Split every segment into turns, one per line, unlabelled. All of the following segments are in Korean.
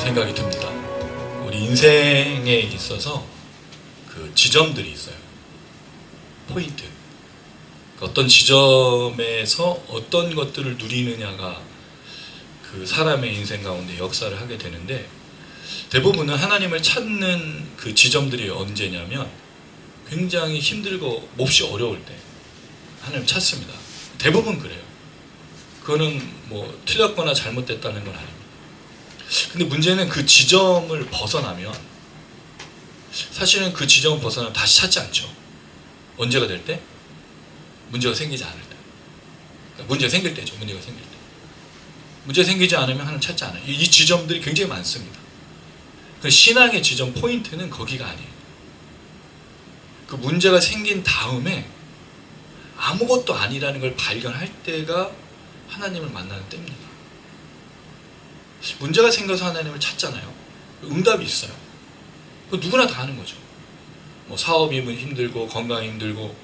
생각이 듭니다. 우리 인생에 있어서 그 지점들이 있어요. 포인트. 어떤 지점에서 어떤 것들을 누리느냐가 그 사람의 인생 가운데 역사를 하게 되는데, 대부분은 하나님을 찾는 그 지점들이 언제냐면 굉장히 힘들고 몹시 어려울 때 하나님을 찾습니다. 대부분 그래요. 그거는 뭐 틀렸거나 잘못됐다는 건 아닙니다. 근데 문제는 그 지점을 벗어나면, 사실은 그 지점을 벗어나면 다시 찾지 않죠. 언제가 될 때? 문제가 생기지 않을 때. 그러니까 문제가 생길 때죠. 문제가 생길 때. 문제가 생기지 않으면 하나님 찾지 않아요. 이 지점들이 굉장히 많습니다. 그 신앙의 지점 포인트는 거기가 아니에요. 그 문제가 생긴 다음에 아무것도 아니라는 걸 발견할 때가 하나님을 만나는 때입니다. 문제가 생겨서 하나님을 찾잖아요. 응답이 있어요. 누구나 다 하는 거죠. 뭐 사업이 힘들고 건강이 힘들고,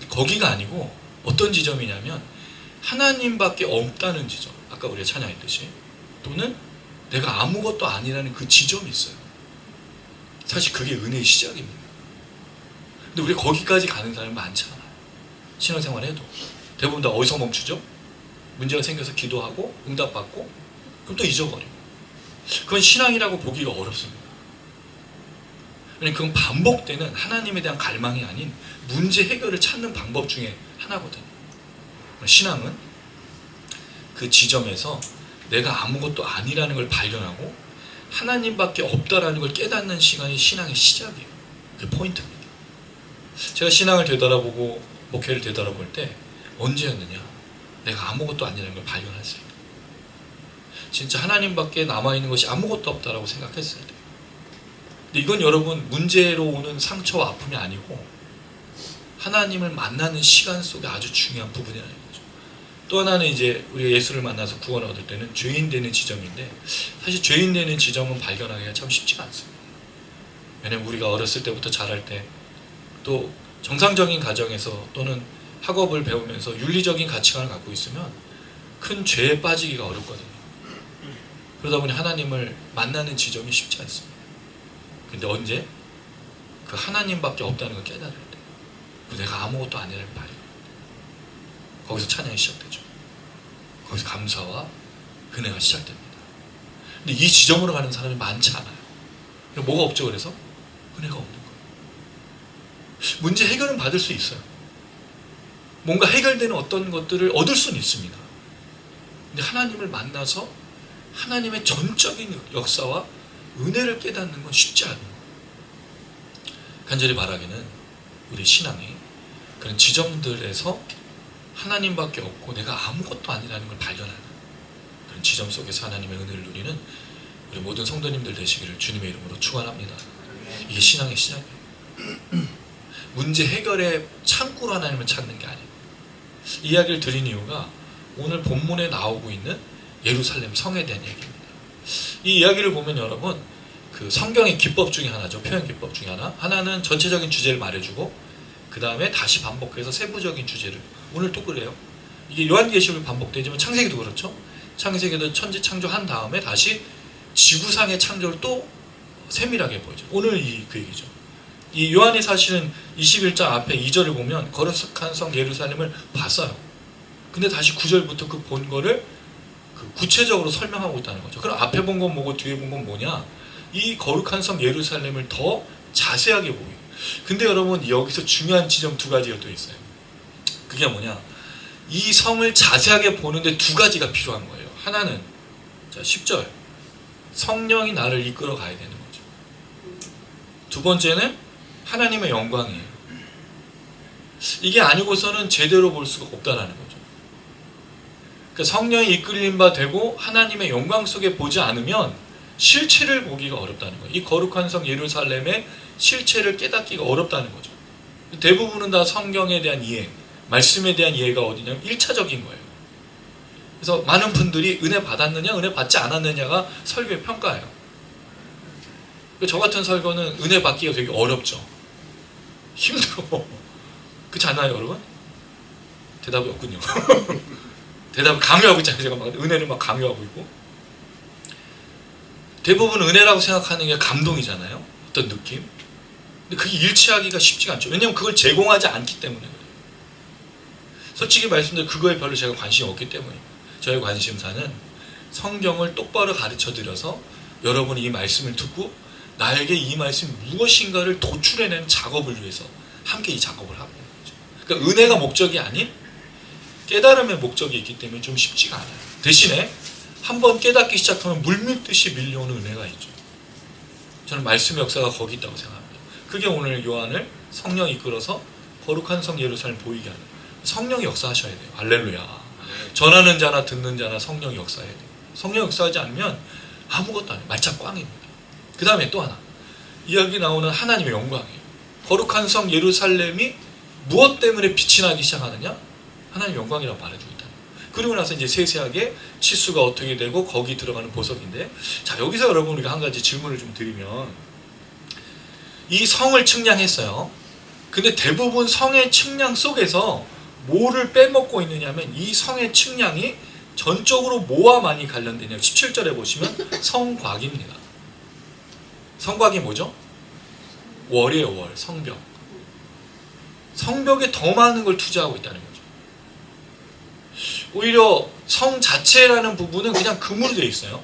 거기가 아니고 어떤 지점이냐면 하나님밖에 없다는 지점. 아까 우리가 찬양했듯이, 또는 내가 아무것도 아니라는 그 지점이 있어요. 사실 그게 은혜의 시작입니다. 근데 우리 거기까지 가는 사람이 많지 않아요. 신앙생활 해도 대부분 다 어디서 멈추죠? 문제가 생겨서 기도하고 응답받고 그럼 또 잊어버리고. 그건 신앙이라고 보기가 어렵습니다. 왜냐면 그건 반복되는 하나님에 대한 갈망이 아닌 문제 해결을 찾는 방법 중에 하나거든요. 신앙은 그 지점에서 내가 아무것도 아니라는 걸 발견하고 하나님밖에 없다라는 걸 깨닫는 시간이 신앙의 시작이에요. 그게 포인트입니다. 제가 신앙을 되돌아보고 목회를 되돌아볼 때 언제였느냐? 내가 아무것도 아니라는 걸 발견했을 때. 진짜 하나님밖에 남아있는 것이 아무것도 없다라고 생각했을 때. 근데 이건 여러분 문제로 오는 상처와 아픔이 아니고 하나님을 만나는 시간 속에 아주 중요한 부분이라는 거죠. 또 하나는 이제 우리가 예수를 만나서 구원을 얻을 때는 죄인 되는 지점인데, 사실 죄인 되는 지점은 발견하기가 참 쉽지가 않습니다. 왜냐면 우리가 어렸을 때부터 자랄 때, 또 정상적인 가정에서 또는 학업을 배우면서 윤리적인 가치관을 갖고 있으면 큰 죄에 빠지기가 어렵거든요. 그러다 보니 하나님을 만나는 지점이 쉽지 않습니다. 근데 언제? 그 하나님밖에 없다는 걸 깨달을 때, 내가 아무것도 아니라는 발견. 거기서 찬양이 시작되죠. 거기서 감사와 은혜가 시작됩니다. 근데 이 지점으로 가는 사람이 많지 않아요. 뭐가 없죠? 그래서 은혜가 없는 거예요. 문제 해결은 받을 수 있어요. 뭔가 해결되는 어떤 것들을 얻을 수는 있습니다. 근데 하나님을 만나서 하나님의 전적인 역사와 은혜를 깨닫는 건 쉽지 않은 거예요. 간절히 바라기는 우리 신앙이 그런 지점들에서 하나님밖에 없고 내가 아무것도 아니라는 걸 발견하는 그런 지점 속에서 하나님의 은혜를 누리는 우리 모든 성도님들 되시기를 주님의 이름으로 축원합니다. 이게 신앙의 시작이에요. 문제 해결의 창구로 하나님을 찾는 게 아니에요. 이 이야기를 드린 이유가 오늘 본문에 나오고 있는 예루살렘 성에 대한 얘기입니다. 이 이야기를 보면 여러분, 그 성경의 기법 중에 하나죠. 표현 기법 중에 하나는 전체적인 주제를 말해주고 그 다음에 다시 반복해서 세부적인 주제를, 오늘 또 그래요. 이게 요한계시록이 반복되지만 창세기도 그렇죠. 창세기도 천지 창조한 다음에 다시 지구상의 창조를 또 세밀하게 보여줘요. 오늘 그 얘기죠. 이 요한이 사실은 21장 앞에 2절을 보면 거룩한 성 예루살렘을 봤어요. 근데 다시 9절부터 그 본 거를 구체적으로 설명하고 있다는 거죠. 그럼 앞에 본 건 뭐고 뒤에 본 건 뭐냐? 이 거룩한 성 예루살렘을 더 자세하게 보여요. 근데 여러분 여기서 중요한 지점 두 가지가 또 있어요. 그게 뭐냐? 이 성을 자세하게 보는데 두 가지가 필요한 거예요. 하나는 자 10절 성령이 나를 이끌어 가야 되는 거죠. 두 번째는 하나님의 영광이에요. 이게 아니고서는 제대로 볼 수가 없다라는 거죠. 그러니까 성령이 이끌림 바 되고 하나님의 영광 속에 보지 않으면 실체를 보기가 어렵다는 거예요. 이 거룩한 성 예루살렘의 실체를 깨닫기가 어렵다는 거죠. 대부분은 다 성경에 대한 이해, 말씀에 대한 이해가 어디냐면 1차적인 거예요. 그래서 많은 분들이 은혜 받았느냐 은혜 받지 않았느냐가 설교의 평가예요. 저 같은 설교는 은혜 받기가 되게 어렵죠. 힘들어. 그렇지 않나요 여러분? 대답이 없군요. 대답을 강요하고 있잖아요. 제가 막 은혜를 막 강요하고 있고. 대부분 은혜라고 생각하는 게 감동이잖아요. 어떤 느낌. 근데 그게 일치하기가 쉽지가 않죠. 왜냐하면 그걸 제공하지 않기 때문에 그래요. 솔직히 말씀드려 그거에 별로 제가 관심이 없기 때문입니다. 저의 관심사는 성경을 똑바로 가르쳐드려서 여러분이 이 말씀을 듣고 나에게 이 말씀이 무엇인가를 도출해내는 작업을 위해서 함께 이 작업을 하고 있는 거죠. 그러니까 은혜가 목적이 아닌 깨달음의 목적이 있기 때문에 좀 쉽지가 않아요. 대신에 한번 깨닫기 시작하면 물밀듯이 밀려오는 은혜가 있죠. 저는 말씀의 역사가 거기 있다고 생각합니다. 그게 오늘 요한을 성령이 이끌어서 거룩한 성 예루살렘 보이게 하는 거예요. 성령이 역사하셔야 돼요. 할렐루야. 전하는 자나 듣는 자나 성령이 역사해야 돼요. 성령 역사하지 않으면 아무것도 안 해요. 말짱 꽝입니다. 그 다음에 또 하나 이야기 나오는 하나님의 영광이에요. 거룩한 성 예루살렘이 무엇 때문에 빛이 나기 시작하느냐? 하나님의 영광이라고 말해주고 있다. 그리고 나서 이제 세세하게 치수가 어떻게 되고 거기 들어가는 보석인데, 자 여기서 여러분 우리가 한 가지 질문을 좀 드리면, 이 성을 측량했어요. 근데 대부분 성의 측량 속에서 뭐를 빼먹고 있느냐면 이 성의 측량이 전적으로 뭐와 많이 관련되냐. 17절에 보시면 성곽입니다. 성곽이 뭐죠? 월이에요. 월. 성벽. 성벽에 더 많은 걸 투자하고 있다는 거죠. 오히려 성 자체라는 부분은 그냥 금으로 되어 있어요.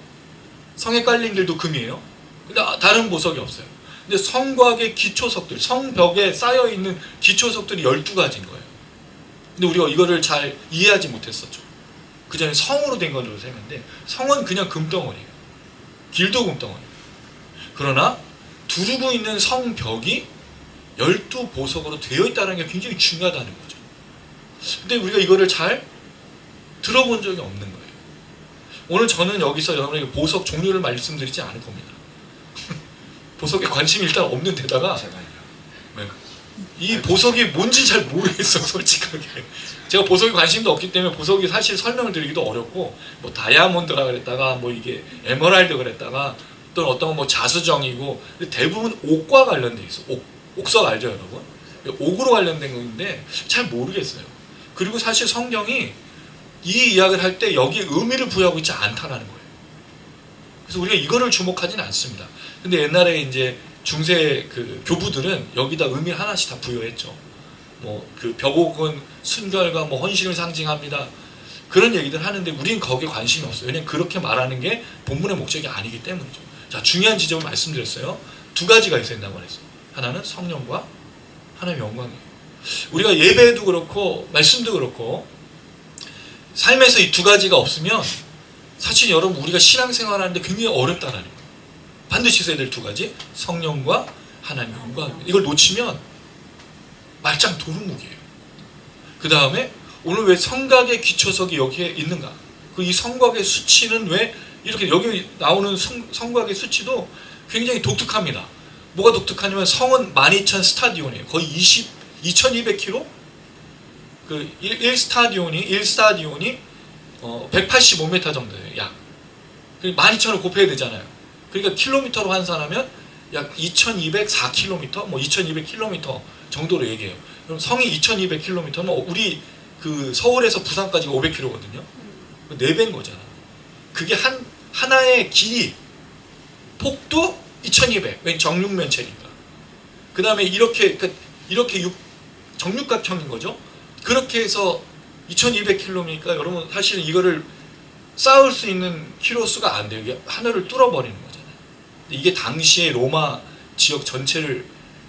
성에 깔린 길도 금이에요. 근데 다른 보석이 없어요. 근데 성곽의 기초석들, 성벽에 쌓여있는 기초석들이 12가지인 거예요. 근데 우리가 이거를 잘 이해하지 못했었죠. 그 전에 성으로 된 걸로 생각했는데 성은 그냥 금덩어리예요. 길도 금덩어리예요. 그러나 두르고 있는 성벽이 12보석으로 되어 있다는 게 굉장히 중요하다는 거죠. 근데 우리가 이거를 잘 들어본 적이 없는 거예요. 오늘 저는 여기서 여러분에게 보석 종류를 말씀드리지 않을 겁니다. 보석에 관심이 일단 없는 데다가 이 보석이 뭔지 잘 모르겠어, 솔직하게. 제가 보석에 관심도 없기 때문에 보석이 사실 설명을 드리기도 어렵고, 뭐 다이아몬드라 그랬다가 뭐 이게 에메랄드 그랬다가 또 어떤 건 뭐 자수정이고, 대부분 옥과 관련돼 있어. 옥석 알죠, 여러분? 옥으로 관련된 건데 잘 모르겠어요. 그리고 사실 성경이 이 이야기를 할 때 여기에 의미를 부여하고 있지 않다라는 거예요. 그래서 우리가 이거를 주목하지는 않습니다. 근데 옛날에 이제 중세 그 교부들은 여기다 의미를 하나씩 다 부여했죠. 뭐 그 벽옥은 순결과 뭐 헌신을 상징합니다. 그런 얘기들 하는데 우리는 거기에 관심이 없어요. 왜냐면 그렇게 말하는 게 본문의 목적이 아니기 때문이죠. 자, 중요한 지점을 말씀드렸어요. 두 가지가 있어야 된다고 그랬어요. 하나는 성령과 하나님의 영광이에요. 우리가 예배도 그렇고 말씀도 그렇고 삶에서 이 두 가지가 없으면 사실 여러분 우리가 신앙생활하는데 굉장히 어렵다는 거예요. 반드시 있어야 될 두 가지, 성령과 하나님의 영광입니다. 이걸 놓치면 말짱 도루묵이에요. 그 다음에 오늘 왜 성곽의 기초석이 여기에 있는가? 그 이 성곽의 수치는 왜 이렇게 여기 나오는 성곽의 수치도 굉장히 독특합니다. 뭐가 독특하냐면 성은 12,000 스타디온이에요. 거의 2200km? 그 1스타디온이 185m 정도예요. 약. 12,000을 곱해야 되잖아요. 그러니까 킬로미터로 환산하면 약 2204km, 뭐 2200km 정도로 얘기해요. 그럼 성이 2200km면 우리 그 서울에서 부산까지가 500km거든요. 4배인 거잖아. 그게 하나의 길이, 폭도 2200. 왜 정육면체니까. 그 다음에 이렇게 정육각형인 거죠. 그렇게 해서 2200km니까 여러분 사실 이거를 쌓을 수 있는 키로수가 안 돼요. 이게 하늘을 뚫어버리는 거잖아요. 이게 당시의 로마 지역 전체를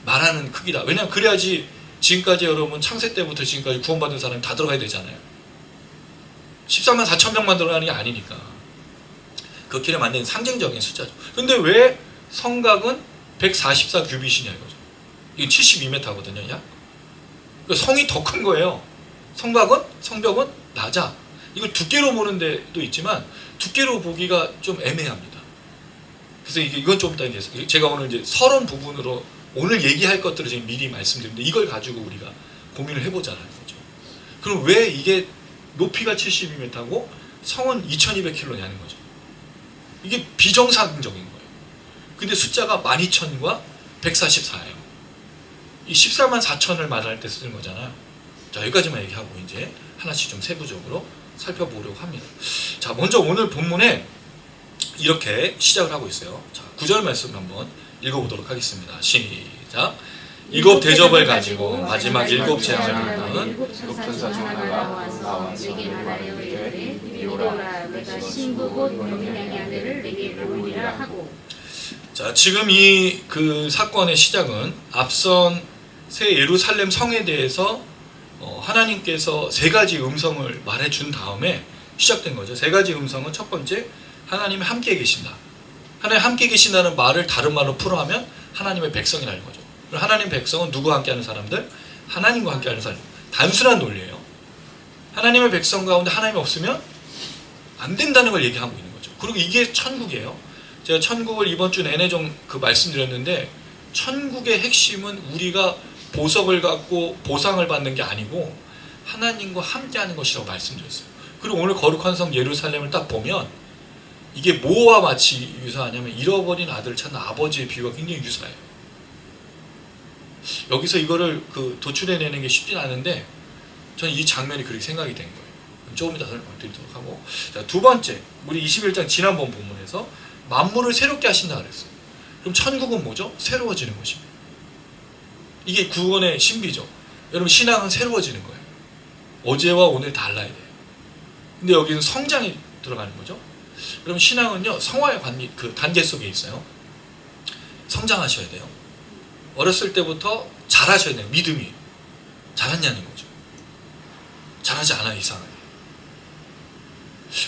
말하는 크기다. 왜냐하면 그래야지 지금까지 여러분 창세 때부터 지금까지 구원받은 사람이 다 들어가야 되잖아요. 14만 4천 명만 들어가는 게 아니니까. 그 길에 만든 상징적인 숫자죠. 근데 왜 성곽은 144규빗이냐 이거죠. 이게 72m거든요. 약. 성이 더 큰 거예요. 성벽은 낮아. 이걸 두께로 보는 데도 있지만 두께로 보기가 좀 애매합니다. 그래서 이건 좀 이따 이제 제가 오늘 이제 서론 부분으로 오늘 얘기할 것들을 지금 미리 말씀드리는데 이걸 가지고 우리가 고민을 해보자는 거죠. 그럼 왜 이게 높이가 72m고 성은 2200km냐는 거죠. 이게 비정상적인 거예요. 근데 숫자가 12,000과 144예요. 이 14만 4천을 말할 때 쓰는 거잖아요. 자, 여기까지만 얘기하고 이제 하나씩 좀 세부적으로 살펴보려고 합니다. 자, 먼저 오늘 본문에 이렇게 시작을 하고 있어요. 자, 9절 말씀 한번 읽어보도록 하겠습니다. 시작. 일곱 대접을 가지고 마지막 일곱 재앙을 받는
일곱 천사 중 하나가 나와 내게 말하여 이르되 이리 오라 내가 신부 곧 범인의 아들을 내게 보이리라 하고.
자, 지금 이 그 사건의 시작은 앞선 새 예루살렘 성에 대해서 하나님께서 세 가지 음성을 말해준 다음에 시작된 거죠. 세 가지 음성은 첫 번째, 하나님이 함께 계신다. 하나님 함께 계신다는 말을 다른 말로 풀어하면 하나님의 백성이라는 거죠. 하나님 백성은 누구와 함께하는 사람들? 하나님과 함께하는 사람. 단순한 논리예요. 하나님의 백성 가운데 하나님이 없으면 안 된다는 걸 얘기하고 있는 거죠. 그리고 이게 천국이에요. 제가 천국을 이번 주 내내 좀 말씀드렸는데, 천국의 핵심은 우리가 보석을 갖고 보상을 받는 게 아니고 하나님과 함께하는 것이라고 말씀드렸어요. 그리고 오늘 거룩한 성 예루살렘을 딱 보면 이게 뭐와 마치 유사하냐면 잃어버린 아들을 찾는 아버지의 비유가 굉장히 유사해요. 여기서 이거를 도출해내는 게 쉽진 않은데 저는 이 장면이 그렇게 생각이 된 거예요. 조금 이따 설명드리도록 하고, 자, 두 번째, 우리 21장 지난번 본문에서 만물을 새롭게 하신다 그랬어요. 그럼 천국은 뭐죠? 새로워지는 것입니다. 이게 구원의 신비죠. 여러분, 신앙은 새로워지는 거예요. 어제와 오늘 달라야 돼요. 근데 여기는 성장이 들어가는 거죠. 그럼 신앙은요, 성화의 단계 속에 있어요. 성장하셔야 돼요. 어렸을 때부터 잘하셔야 돼요. 믿음이 잘하냐는 거죠. 잘하지 않아요. 이상하게.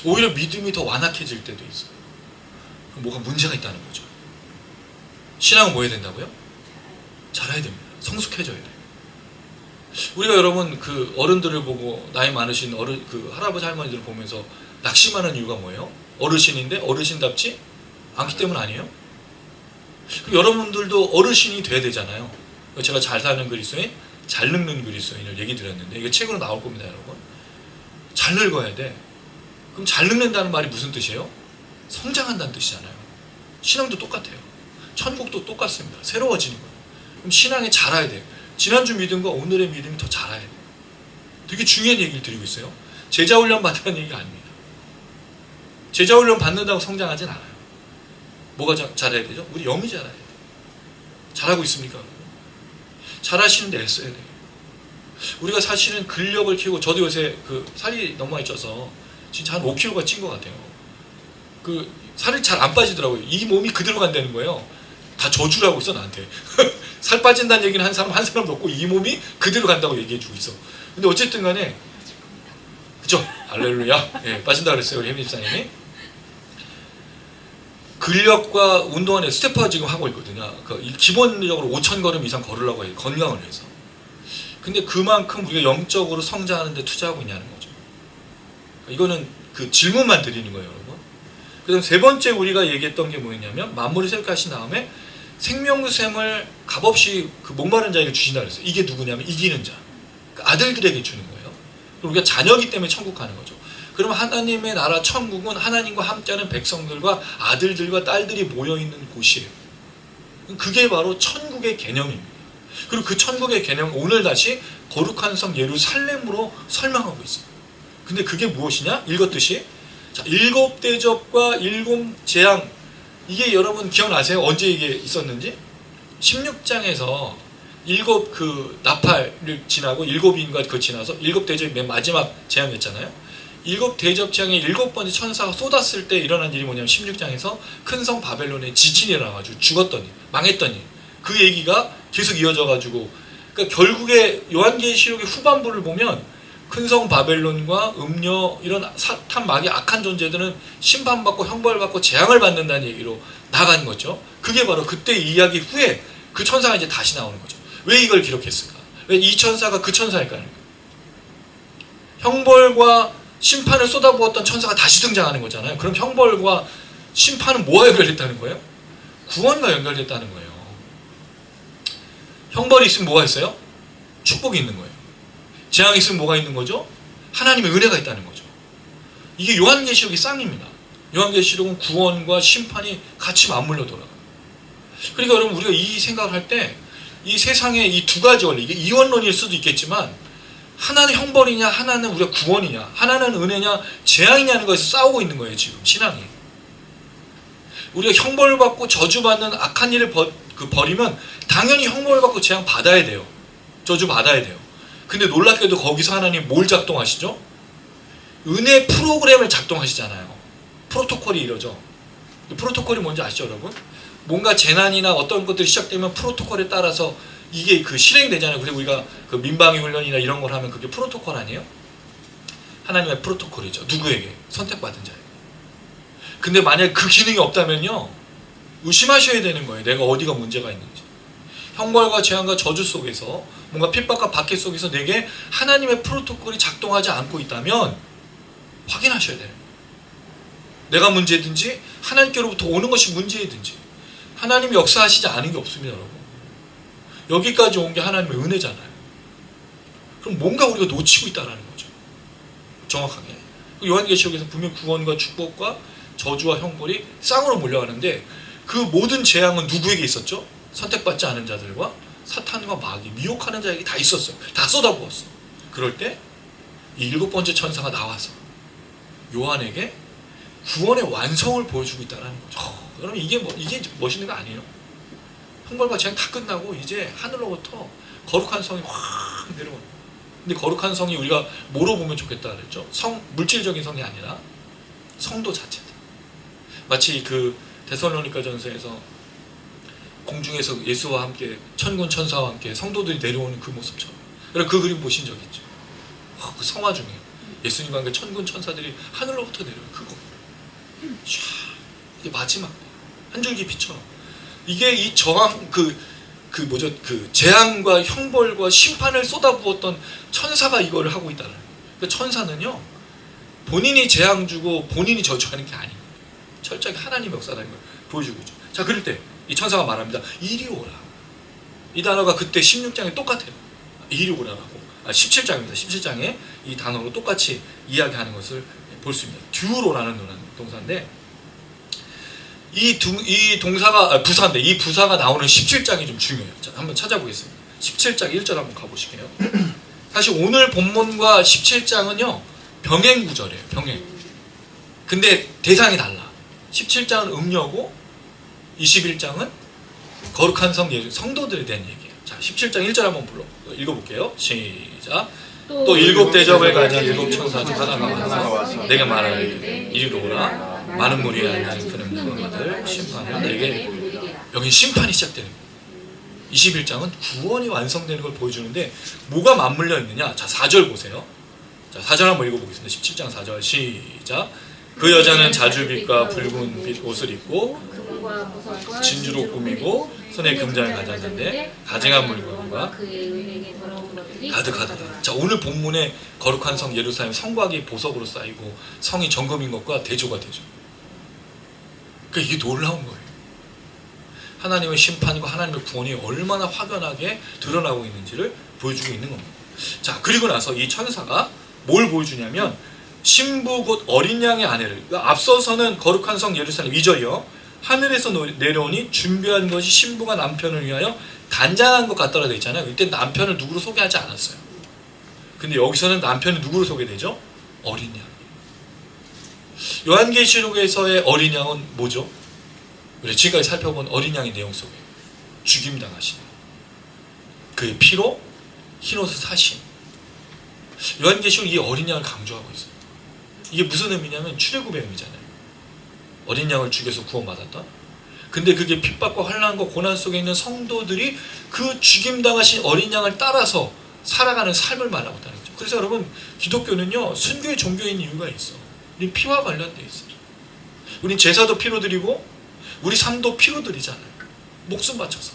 오히려 믿음이 더 완악해질 때도 있어요. 그럼 뭐가 문제가 있다는 거죠. 신앙은 뭐 해야 된다고요? 잘해야 됩니다. 성숙해져야 돼요. 우리가 여러분 어른들을 보고, 나이 많으신 할아버지 할머니들을 보면서 낙심하는 이유가 뭐예요? 어르신인데 어르신답지 않기 때문 아니에요? 여러분들도 어르신이 돼야 되잖아요. 제가 잘 사는 그리스도인, 잘 늙는 그리스도인을 얘기 드렸는데, 이게 책으로 나올 겁니다, 여러분. 잘 늙어야 돼. 그럼 잘 늙는다는 말이 무슨 뜻이에요? 성장한다는 뜻이잖아요. 신앙도 똑같아요. 천국도 똑같습니다. 새로워지는 거예요. 그럼 신앙에 자라야 돼요. 지난주 믿음과 오늘의 믿음이 더 자라야 돼요. 되게 중요한 얘기를 드리고 있어요. 제자 훈련 받으라는 얘기가 아닙니다. 제자 훈련 받는다고 성장하진 않아요. 뭐가 잘해야 되죠? 우리 영이 자라야 돼요. 잘하고 있습니까? 잘하시는데 애써야 돼요. 우리가 사실은 근력을 키우고, 저도 요새 살이 너무 많이 쪄서 진짜 한 5kg가 찐 것 같아요. 살이 잘 안 빠지더라고요. 이 몸이 그대로 간다는 거예요. 다 저주라고 있어, 나한테. 살 빠진다는 얘기는 한 사람도 없고 이 몸이 그대로 간다고 얘기해주고 있어. 근데 어쨌든 간에, 그죠? 할렐루야. 예, 빠진다 그랬어요, 우리 혜민 집사님이. 근력과 운동안에 스테퍼 지금 하고 있거든요. 기본적으로 5,000걸음 이상 걸으려고 해요. 건강을 위해서. 근데 그만큼 우리가 영적으로 성장하는 데 투자하고 있냐는 거죠. 이거는 질문만 드리는 거예요, 여러분. 그다음 세 번째 우리가 얘기했던 게 뭐였냐면, 만물을 새롭게 하신 다음에 생명샘을 값없이 목마른 자에게 주신다 그랬어요. 이게 누구냐면 이기는 자. 아들들에게 주는 거예요. 그리고 우리가 자녀이기 때문에 천국 가는 거죠. 그러면 하나님의 나라 천국은 하나님과 함께하는 백성들과 아들들과 딸들이 모여있는 곳이에요. 그게 바로 천국의 개념입니다. 그리고 그 천국의 개념은 오늘 다시 거룩한 성 예루살렘으로 설명하고 있어요. 근데 그게 무엇이냐? 읽었듯이, 자, 7 대접과 7 재앙, 이게 여러분 기억나세요? 언제 이게 있었는지? 16장에서 7 나팔을 지나고 7인과 지나서 7 대접이 맨 마지막 재앙이었잖아요. 7 대접 재앙의 7번째 천사가 쏟았을 때 일어난 일이 뭐냐면, 16장에서 큰 성 바벨론에 지진이 일어나가지고 죽었더니, 망했더니, 그 얘기가 계속 이어져가지고, 그러니까 결국에 요한계시록의 후반부를 보면 큰 성 바벨론과 음녀, 이런 사탄 마귀 악한 존재들은 심판받고 형벌받고 재앙을 받는다는 얘기로 나간 거죠. 그게 바로 그때 이야기 후에 그 천사가 이제 다시 나오는 거죠. 왜 이걸 기록했을까? 왜 이 천사가 그 천사일까요? 형벌과 심판을 쏟아부었던 천사가 다시 등장하는 거잖아요. 그럼 형벌과 심판은 뭐와 연결됐다는 거예요? 구원과 연결됐다는 거예요. 형벌이 있으면 뭐가 있어요? 축복이 있는 거예요. 재앙이 있으면 뭐가 있는 거죠? 하나님의 은혜가 있다는 거죠. 이게 요한계시록의 쌍입니다. 요한계시록은 구원과 심판이 같이 맞물려 돌아가요. 그러니까 여러분, 우리가 이 생각을 할 때 이 세상의 이 두 가지 원리, 이게 이원론일 수도 있겠지만, 하나는 형벌이냐, 하나는 우리가 구원이냐, 하나는 은혜냐, 재앙이냐는 것에서 싸우고 있는 거예요, 지금 신앙이. 우리가 형벌을 받고 저주받는 악한 일을 버리면 당연히 형벌을 받고 재앙 받아야 돼요. 저주 받아야 돼요. 근데 놀랍게도 거기서 하나님 뭘 작동하시죠? 은혜 프로그램을 작동하시잖아요. 프로토콜이 이러죠. 프로토콜이 뭔지 아시죠, 여러분? 뭔가 재난이나 어떤 것들이 시작되면 프로토콜에 따라서 이게 그 실행이 되잖아요. 그리고 우리가 그 민방위 훈련이나 이런 걸 하면 그게 프로토콜 아니에요? 하나님의 프로토콜이죠. 누구에게? 선택받은 자에게. 근데 만약 그 기능이 없다면요, 의심하셔야 되는 거예요. 내가 어디가 문제가 있는지. 형벌과 재앙과 저주 속에서 뭔가 핍박과 박해 속에서 내게 하나님의 프로토콜이 작동하지 않고 있다면 확인하셔야 돼요. 내가 문제든지 하나님께로부터 오는 것이 문제이든지 하나님이 역사하시지 않은 게 없습니다, 여러분. 여기까지 온 게 하나님의 은혜잖아요. 그럼 뭔가 우리가 놓치고 있다는 거죠. 정확하게. 요한계시록에서 분명 구원과 축복과 저주와 형벌이 쌍으로 몰려가는데 그 모든 재앙은 누구에게 있었죠? 선택받지 않은 자들과 사탄과 마귀, 미혹하는 자에게 다 있었어요. 다 쏟아부었어. 그럴 때 이 7번째 천사가 나와서 요한에게 구원의 완성을 보여주고 있다는 거죠. 그러면 이게 멋있는 거 아니에요? 형벌과 재앙 다 끝나고 이제 하늘로부터 거룩한 성이 확 내려오는. 근데 거룩한 성이 우리가 뭐로 보면 좋겠다 그랬죠? 물질적인 성이 아니라 성도 자체다. 마치 그 데살로니가전서에서 공중에서 예수와 함께 천군 천사와 함께 성도들이 내려오는 그 모습처럼. 여러분 그 그림 보신 적 있죠? 그 성화 중에 예수님과 함께 천군 천사들이 하늘로부터 내려오는 그거. 쫙 이게 마지막 한 줄기 빛처럼. 이게 이 저항 그 재앙과 형벌과 심판을 쏟아부었던 천사가 이거를 하고 있다는 거예요. 그러니까 천사는요 본인이 재앙 주고 본인이 저주하는 게 아니에요. 철저하게 하나님의 역사라는 걸 보여주고 있죠. 자, 그럴 때 이 천사가 말합니다. 이리 오라. 이 단어가 그때 16장에 똑같아요. 이리 오라라고. 17장입니다. 17장에 이 단어로 똑같이 이야기하는 것을 볼 수 있습니다. 듀로라는 동사인데 이 동사가 부사인데 이 부사가 나오는 17장이 좀 중요해요. 자, 한번 찾아보겠습니다. 17장 1절 한번 가보실게요. 사실 오늘 본문과 17장은요 병행 구절이에요. 병행. 근데 대상이 달라. 17장은 음녀고 21장은 거룩한 성도들에 대한 얘기예요. 자, 17장 1절 한번 읽어볼게요. 시작. 또 7 대접을 가진 7 천사 중 하나가 와서 내가 말하기를 이리로 오라. 많은 무리에 앉은 그는 누군가들 심판을 내게. 여기 심판이 시작되는 거예요. 21장은 구원이 완성되는 걸 보여주는데 뭐가 맞물려 있느냐. 자, 4절 보세요. 자, 4절 한번 읽어보겠습니다. 17장 4절 시작. 그 여자는 자주빛과 붉은 빛 옷을 입고 진주로 꾸미고 손에 금장을 가졌는데 가증한 물건과 가득하다. 자, 오늘 본문의 거룩한 성 예루살렘 성곽이 보석으로 쌓이고 성이 정금인 것과 대조가 되죠. 그러니까 이게 놀라운 거예요. 하나님의 심판과 하나님의 구원이 얼마나 확연하게 드러나고 있는지를 보여주고 있는 겁니다. 자, 그리고 나서 이 천사가 뭘 보여주냐면 신부 곧 어린 양의 아내를, 그러니까 앞서서는 거룩한 성 예루살렘 2절이요. 하늘에서 내려오니 준비한 것이 신부가 남편을 위하여 단장한 것 같더라 되어 있잖아요. 이때 남편을 누구로 소개하지 않았어요. 근데 여기서는 남편이 누구로 소개되죠? 어린 양. 요한계시록에서의 어린 양은 뭐죠? 우리 지금까지 살펴본 어린 양의 내용 속에 죽임당하신 그의 피로 흰옷을 사신 요한계시록 이 어린 양을 강조하고 있어요. 이게 무슨 의미냐면 출애굽의 의미잖아요. 어린 양을 죽여서 구원받았다. 근데 그게 핍박과 환난과 고난 속에 있는 성도들이 그 죽임당하신 어린 양을 따라서 살아가는 삶을 말하고 있다는 거죠. 그래서 여러분 기독교는요 순교의 종교인 이유가 있어. 우리 피와 관련돼 있어요. 우린 제사도 피로 드리고 우리 삶도 피로 드리잖아요. 목숨 바쳐서.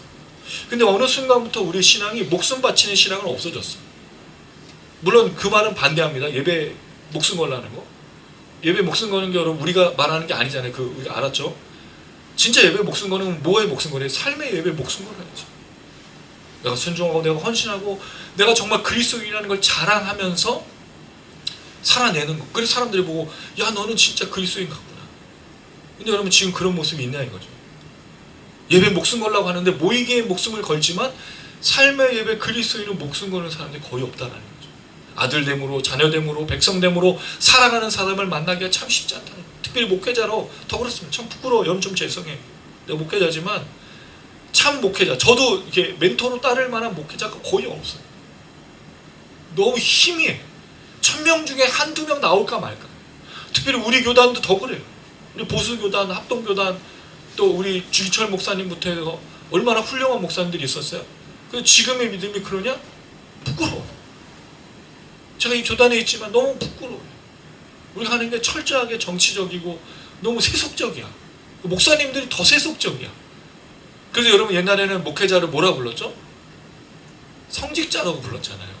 근데 어느 순간부터 우리 신앙이 목숨 바치는 신앙은 없어졌어. 물론 그 말은 반대합니다. 예배 목숨 걸라는 거. 예배 목숨 거는 게 여러분 우리가 말하는 게 아니잖아요. 우리가 알았죠? 진짜 예배 목숨 거는 뭐에 목숨 걸어요? 삶의 예배 목숨 걸어야죠. 내가 순종하고 내가 헌신하고 내가 정말 그리스도인이라는 걸 자랑하면서 살아내는 거. 그래서 사람들이 보고 야 너는 진짜 그리스도인 같구나. 근데 여러분 지금 그런 모습이 있냐 이거죠. 예배 목숨 걸라고 하는데 모이기에 목숨을 걸지만 삶의 예배 그리스도인은 목숨 거는 사람들이 거의 없다는 거죠. 아들됨으로 자녀됨으로 백성됨으로 살아가는 사람을 만나기가 참 쉽지 않다는 거예요. 특별히 목회자로 더 그렇습니다. 참 부끄러워. 여러분 좀 죄송해. 내가 목회자지만 참 목회자. 저도 이렇게 멘토로 따를 만한 목회자가 거의 없어요. 너무 희미해. 1000명 중에 한두 명 나올까 말까. 특별히 우리 교단도 더 그래요. 우리 보수교단, 합동교단, 또 우리 주기철 목사님부터 해서 얼마나 훌륭한 목사님들이 있었어요. 근데 지금의 믿음이 그러냐? 부끄러워. 제가 이 교단에 있지만 너무 부끄러워요. 우리가 하는 게 철저하게 정치적이고 너무 세속적이야. 목사님들이 더 세속적이야. 그래서 여러분 옛날에는 목회자를 뭐라고 불렀죠? 성직자라고 불렀잖아요.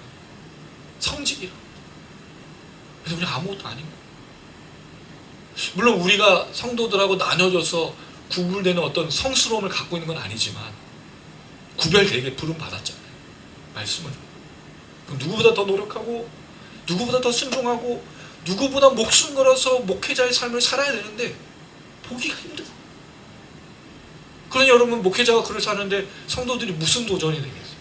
성직이라고. 그래서 우리 아무것도 아닌 거예요. 물론 우리가 성도들하고 나눠져서 구분되는 어떤 성스러움을 갖고 있는 건 아니지만 구별되게 부름 받았잖아요. 말씀은. 그럼 누구보다 더 노력하고 누구보다 더 순종하고 누구보다 목숨 걸어서 목회자의 삶을 살아야 되는데 보기가 힘들어. 그러니 여러분 목회자가 글을 사는데 성도들이 무슨 도전이 되겠어요?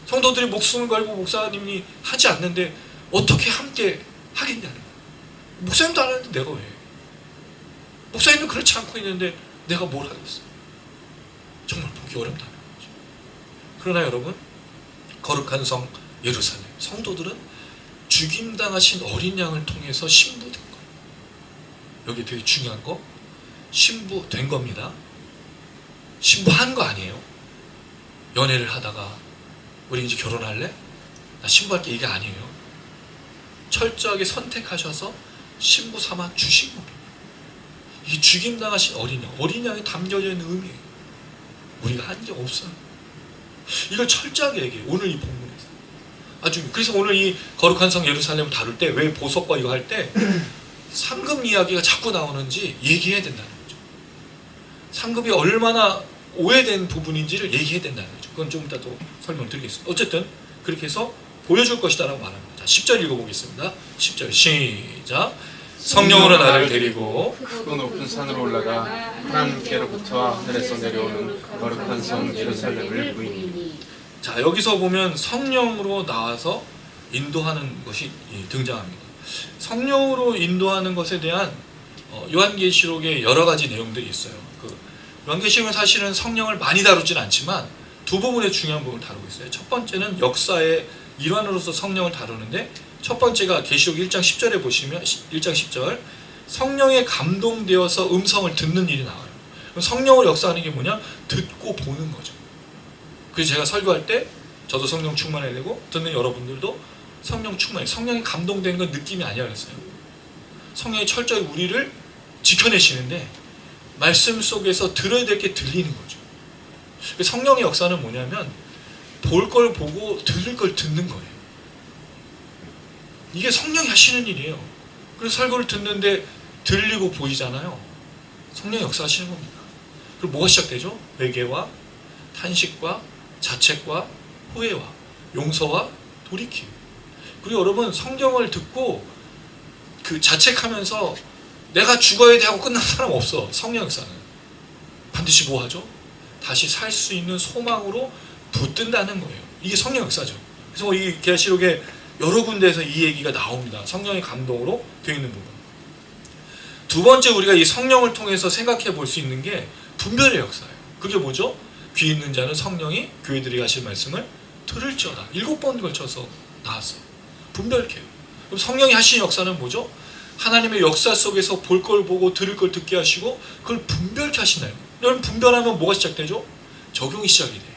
성도들이 목숨을 걸고 목사님이 하지 않는데 어떻게 함께 하겠냐는 거예요. 목사님도 안 하는데 내가 왜? 목사님도 그렇지 않고 있는데 내가 뭘 하겠어? 정말 보기 어렵다는 거죠. 그러나 여러분 거룩한 성 예루살렘 성도들은 죽임당하신 어린 양을 통해서 신부된 거예요. 여기 되게 중요한 거 신부된 겁니다. 신부한 거 아니에요. 연애를 하다가 우리 이제 결혼할래? 나 신부할게 이게 아니에요. 철저하게 선택하셔서 신부 삼아 주신 겁니다. 이 죽임당하신 어린 양이 담겨져 있는 의미예요. 우리가 한 게 없어요. 이걸 철저하게 얘기해요. 오늘 이 본문에서. 그래서 오늘 이 거룩한 성 예루살렘을 다룰 때 왜 보석과 이거 할 때 상급 이야기가 자꾸 나오는지 얘기해야 된다는 거죠. 상급이 얼마나 오해된 부분인지를 얘기해야 된다는 거죠. 그건 좀 이따 또 설명드리겠습니다. 어쨌든 그렇게 해서 보여줄 것이다 라고 말합니다. 자, 10절 읽어보겠습니다. 10절 시작. 성령으로 나를 데리고
크고 높은 산으로 올라가 하나님께로부터 하늘에서 내려오는 거룩한 성 예루살렘을 보이니.
자, 여기서 보면 성령으로 나와서 인도하는 것이 등장합니다. 성령으로 인도하는 것에 대한 요한계시록에 여러 가지 내용들이 있어요. 요한계시록은 사실은 성령을 많이 다루진 않지만 두 부분의 중요한 부분을 다루고 있어요. 첫 번째는 역사의 일환으로서 성령을 다루는데 첫 번째가 계시록 1장 10절에 보시면 1장 10절 성령에 감동되어서 음성을 듣는 일이 나와요. 그럼 성령을 역사하는 게 뭐냐? 듣고 보는 거죠. 그래서 제가 설교할 때 저도 성령 충만해야 되고 듣는 여러분들도 성령 충만해. 성령이 감동된 건 느낌이 아니라 그랬어요. 성령이 철저히 우리를 지켜내시는데 말씀 속에서 들어야 될 게 들리는 거죠. 성령의 역사는 뭐냐면 볼 걸 보고 들을 걸 듣는 거예요. 이게 성령이 하시는 일이에요. 그래서 설교를 듣는데 들리고 보이잖아요. 성령이 역사하시는 겁니다. 그리고 뭐가 시작되죠? 회개와 탄식과 자책과 후회와 용서와 돌이킴. 그리고 여러분 성경을 듣고 그 자책하면서 내가 죽어야 돼 하고 끝나는 사람 없어. 성령 역사는 반드시 뭐 하죠? 다시 살 수 있는 소망으로 붙든다는 거예요. 이게 성령 역사죠. 그래서 이 계시록에 여러 군데에서 이 얘기가 나옵니다. 성령의 감동으로 되어 있는 부분. 두 번째 우리가 이 성령을 통해서 생각해 볼 수 있는 게 분별의 역사예요. 그게 뭐죠? 귀 있는 자는 성령이 교회들이 하실 말씀을 들을지어다. 7번 걸쳐서 나왔어요. 분별해요. 그럼 성령이 하신 역사는 뭐죠? 하나님의 역사 속에서 볼 걸 보고 들을 걸 듣게 하시고 그걸 분별케 하신다는 거예요. 여러분 분별하면 뭐가 시작되죠? 적용이 시작이 돼요.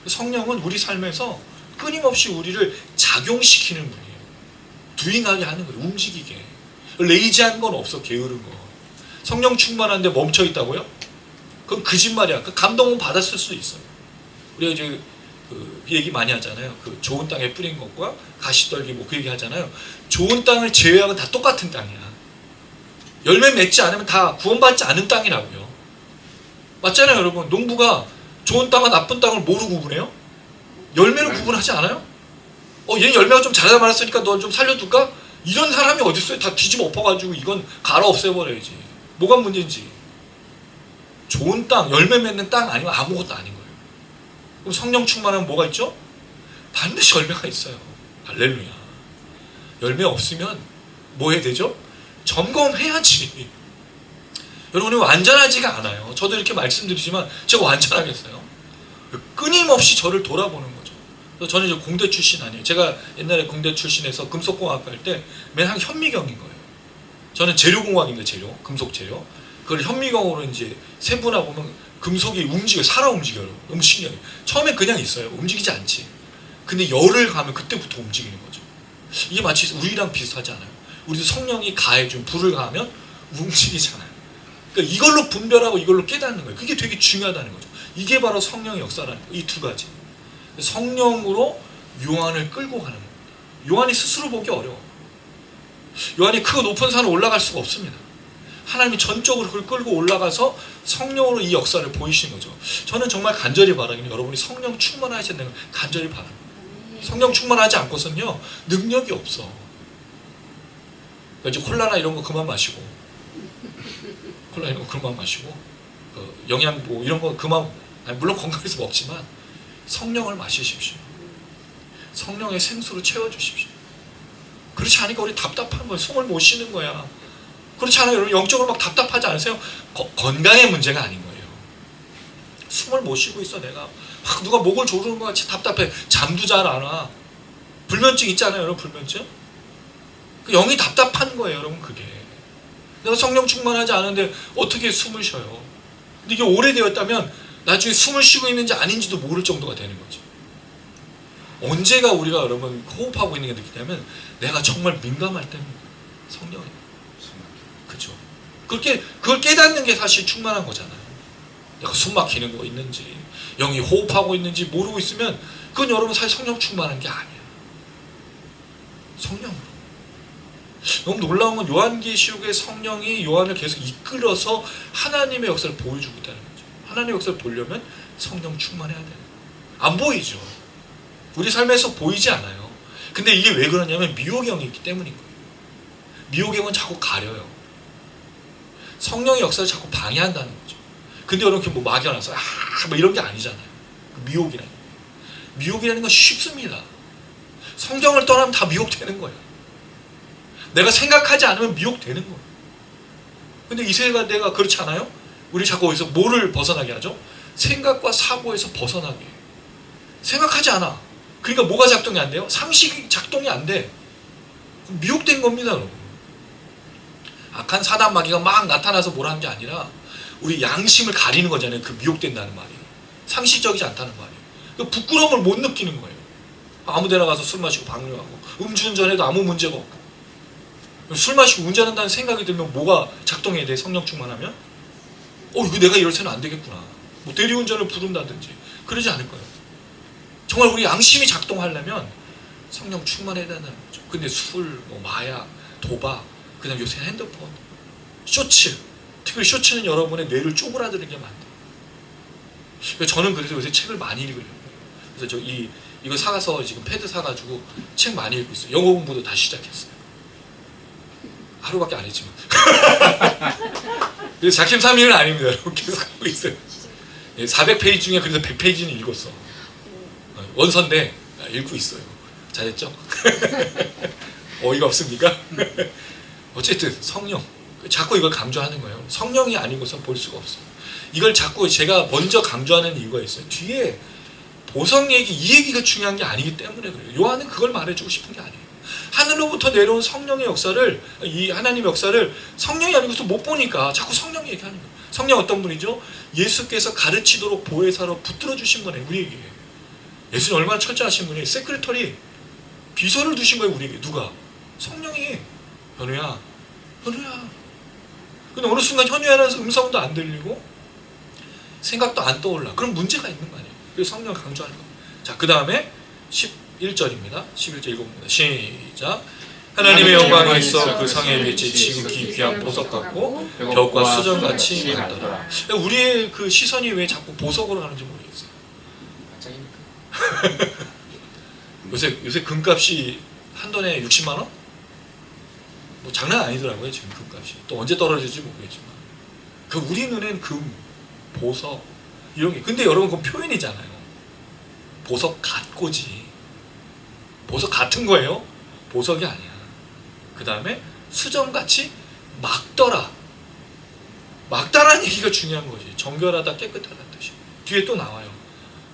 성령은 우리 삶에서 끊임없이 우리를 작용시키는 분이에요. 두잉하게 하는 거예요. 움직이게. 레이지한 건 없어. 게으른 거. 성령 충만한데 멈춰 있다고요? 그건 거짓말이야. 그 감동은 받았을 수도 있어요. 우리가 이제 그 얘기 많이 하잖아요. 그 좋은 땅에 뿌린 것과 가시떨기 뭐 그 얘기 하잖아요. 좋은 땅을 제외하고 다 똑같은 땅이야. 열매 맺지 않으면 다 구원받지 않은 땅이라고요. 맞잖아요, 여러분. 농부가 좋은 땅과 나쁜 땅을 뭐로 구분해요? 열매로 구분하지 않아요? 얘는 열매가 좀 잘하다 말았으니까 너 좀 살려둘까? 이런 사람이 어딨어요? 다 뒤집어 엎어가지고 이건 갈아 없애버려야지. 뭐가 문제인지. 좋은 땅, 열매 맺는 땅 아니면 아무것도 아닌 거예요. 그럼 성령 충만하면 뭐가 있죠? 반드시 열매가 있어요. 할렐루야. 열매 없으면 뭐 해야 되죠? 점검해야지. 여러분이 완전하지가 않아요. 저도 이렇게 말씀드리지만 제가 완전하겠어요? 끊임없이 저를 돌아보는 거죠. 그래서 저는 이제 공대 출신 아니에요. 제가 옛날에 공대 출신에서 금속공학과 할 때 맨날 현미경인 거예요. 저는 재료공학인데 재료, 금속 재료. 그걸 현미경으로 이제 세분화 보면 금속이 움직여, 살아 움직여요. 너무 신기해요. 처음에 그냥 있어요. 움직이지 않지. 근데 열을 가면 그때부터 움직이는 거죠. 이게 마치 우리랑 비슷하지 않아요? 우리도 성령이 가해준 불을 가하면 움직이잖아요. 그러니까 이걸로 분별하고 이걸로 깨닫는 거예요. 그게 되게 중요하다는 거죠. 이게 바로 성령의 역사라는 거예요. 이 두 가지. 성령으로 요한을 끌고 가는 겁니다. 요한이 스스로 보기 어려워. 요한이 크고 높은 산을 올라갈 수가 없습니다. 하나님이 전적으로 그걸 끌고 올라가서 성령으로 이 역사를 보이신 거죠. 저는 정말 간절히 바라기는 여러분이 성령 충만하셔야 되는 걸 간절히 바랍니다. 성령 충만하지 않고서는요 능력이 없어. 그러니까 이제 콜라나 이런 거 그만 마시고, 콜라 이런 거 그만 마시고, 영양 뭐 이런 거 그만. 아니, 물론 건강해서 먹지만 성령을 마시십시오. 성령의 생수로 채워주십시오. 그렇지 않으니까 우리 답답한 거예요. 숨을 못 쉬는 거야. 그렇지 않아요? 여러분 영적으로 막 답답하지 않으세요? 건강의 문제가 아닌 거예요. 숨을 못 쉬고 있어 내가. 막 누가 목을 조르는 것 같이 답답해. 잠도 잘 안 와. 불면증 있잖아요 여러분. 불면증? 영이 답답한 거예요 여러분. 그게 내가 성령 충만하지 않은데 어떻게 숨을 쉬어요? 근데 이게 오래되었다면 나중에 숨을 쉬고 있는지 아닌지도 모를 정도가 되는 거죠. 언제가 우리가 여러분 호흡하고 있는 게 느끼냐면 내가 정말 민감할 때입니다. 성령이. 그렇죠. 그걸 깨닫는 게 사실 충만한 거잖아요. 내가 숨 막히는 거 있는지 영이 호흡하고 있는지 모르고 있으면 그건 여러분 사실 성령 충만한 게 아니에요. 성령으로. 너무 놀라운 건 요한계시록의 성령이 요한을 계속 이끌어서 하나님의 역사를 보여주고 있다는 거죠. 하나님의 역사를 보려면 성령 충만해야 돼요. 안 보이죠. 우리 삶에서 보이지 않아요. 근데 이게 왜 그러냐면 미혹영이 있기 때문인 거예요. 미혹영은 자꾸 가려요. 성령의 역사를 자꾸 방해한다는 거죠. 근데 여러분 뭐 막연해서 뭐 이런 게 아니잖아요. 미혹이라는 거예요. 미혹이라는 건 쉽습니다. 성경을 떠나면 다 미혹되는 거예요. 내가 생각하지 않으면 미혹되는 거예요. 근데 이 세대가 그렇지 않아요? 우리 자꾸 어디서 뭐를 벗어나게 하죠? 생각과 사고에서 벗어나게 해요. 생각하지 않아. 그러니까 뭐가 작동이 안 돼요? 상식이 작동이 안 돼. 미혹된 겁니다 여러분. 악한 사단 마귀가 막 나타나서 뭐라 하는 게 아니라 우리 양심을 가리는 거잖아요. 그 미혹된다는 말이. 상식적이지 않다는 말이에요. 그 부끄러움을 못 느끼는 거예요. 아무 데나 가서 술 마시고 방류하고 음주운전해도 아무 문제가 없고 술 마시고 운전한다는 생각이 들면 뭐가 작동해야 돼? 성령 충만하면? 이거 내가 이럴서는 안 되겠구나. 뭐 대리운전을 부른다든지 그러지 않을 거예요. 정말 우리 양심이 작동하려면 성령 충만해야 된다는 거죠. 근데 술, 뭐 마약, 도박, 그다음 요새 핸드폰, 쇼츠, 특히 쇼츠는 여러분의 뇌를 쪼그라드는 게 많대요. 저는 그래서 요새 책을 많이 읽으려고. 그래서 이거 사가서 지금 패드 사가지고 책 많이 읽고 있어요. 영어 공부도 다시 시작했어요. 하루밖에 안 했지만. 그래서 작심삼일은 아닙니다. 여러분 계속 하고 있어요. 400페이지 중에 그래서 100페이지는 읽었어. 원서인데 읽고 있어요. 잘했죠? 어이가 없습니까? 어쨌든 성령. 자꾸 이걸 강조하는 거예요. 성령이 아니고선 볼 수가 없어요. 이걸 자꾸 제가 먼저 강조하는 이유가 있어요. 뒤에 보석 얘기, 이 얘기가 중요한 게 아니기 때문에 그래요. 요한은 그걸 말해주고 싶은 게 아니에요. 하늘로부터 내려온 성령의 역사를, 이 하나님의 역사를 성령이 아니고서 못 보니까 자꾸 성령 얘기하는 거예요. 성령 어떤 분이죠? 예수께서 가르치도록 보혜사로 붙들어 주신 거네, 우리에게. 예수님 얼마나 철저하신 분이에요. 세크레터리, 비서를 두신 거예요, 우리에게. 누가? 성령이. 현우야. 근데 어느 순간 현우야라는 음성도 안 들리고 생각도 안 떠올라. 그럼 문제가 있는 거 아니에요. 그래서 성령을 강조하는 거예요. 자, 그 다음에 11절입니다. 11절 읽어봅니다. 시작. 하나님의 영광에 있어 그 상에 비치 지극히 귀한 보석 같고 벽과 수정같이 많더라. 우리의 그 시선이 왜 자꾸 보석으로 가는지 모르겠어요. 요새 금값이 한 돈에 60만 원? 뭐 장난 아니더라고요 지금 금값이. 또 언제 떨어질지 모르겠지만 그 우리 눈엔 금, 보석 이런 게. 근데 여러분 그건 표현이잖아요. 보석 같고지. 보석 같은 거예요. 보석이 아니야. 그 다음에 수정같이 막더라. 막다라는 얘기가 중요한 거지. 정결하다, 깨끗하다는 뜻이. 뒤에 또 나와요.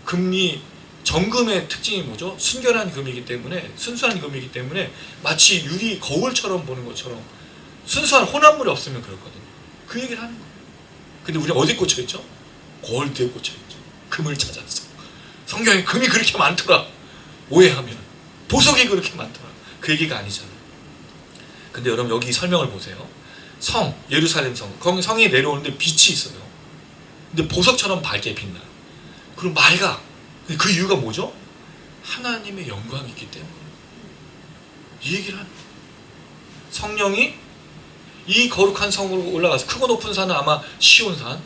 금이 정금의 특징이 뭐죠? 순결한 금이기 때문에, 순수한 금이기 때문에 마치 유리 거울처럼 보는 것처럼 순수한 혼합물이 없으면 그렇거든요. 그 얘기를 하는 거예요. 근데 우리 어디 꽂혀있죠? 골드에 꽂혀있죠. 금을 찾았어. 성경에 금이 그렇게 많더라. 오해하면. 보석이 그렇게 많더라. 그 얘기가 아니잖아요. 근데 여러분 여기 설명을 보세요. 성, 예루살렘 성. 거기 성이 내려오는데 빛이 있어요. 근데 보석처럼 밝게 빛나요. 그리고 맑아. 그 이유가 뭐죠? 하나님의 영광이 있기 때문에. 이 얘기를 하는 거예요. 성령이 이 거룩한 성으로 올라가서 크고 높은 산은 아마 시온산,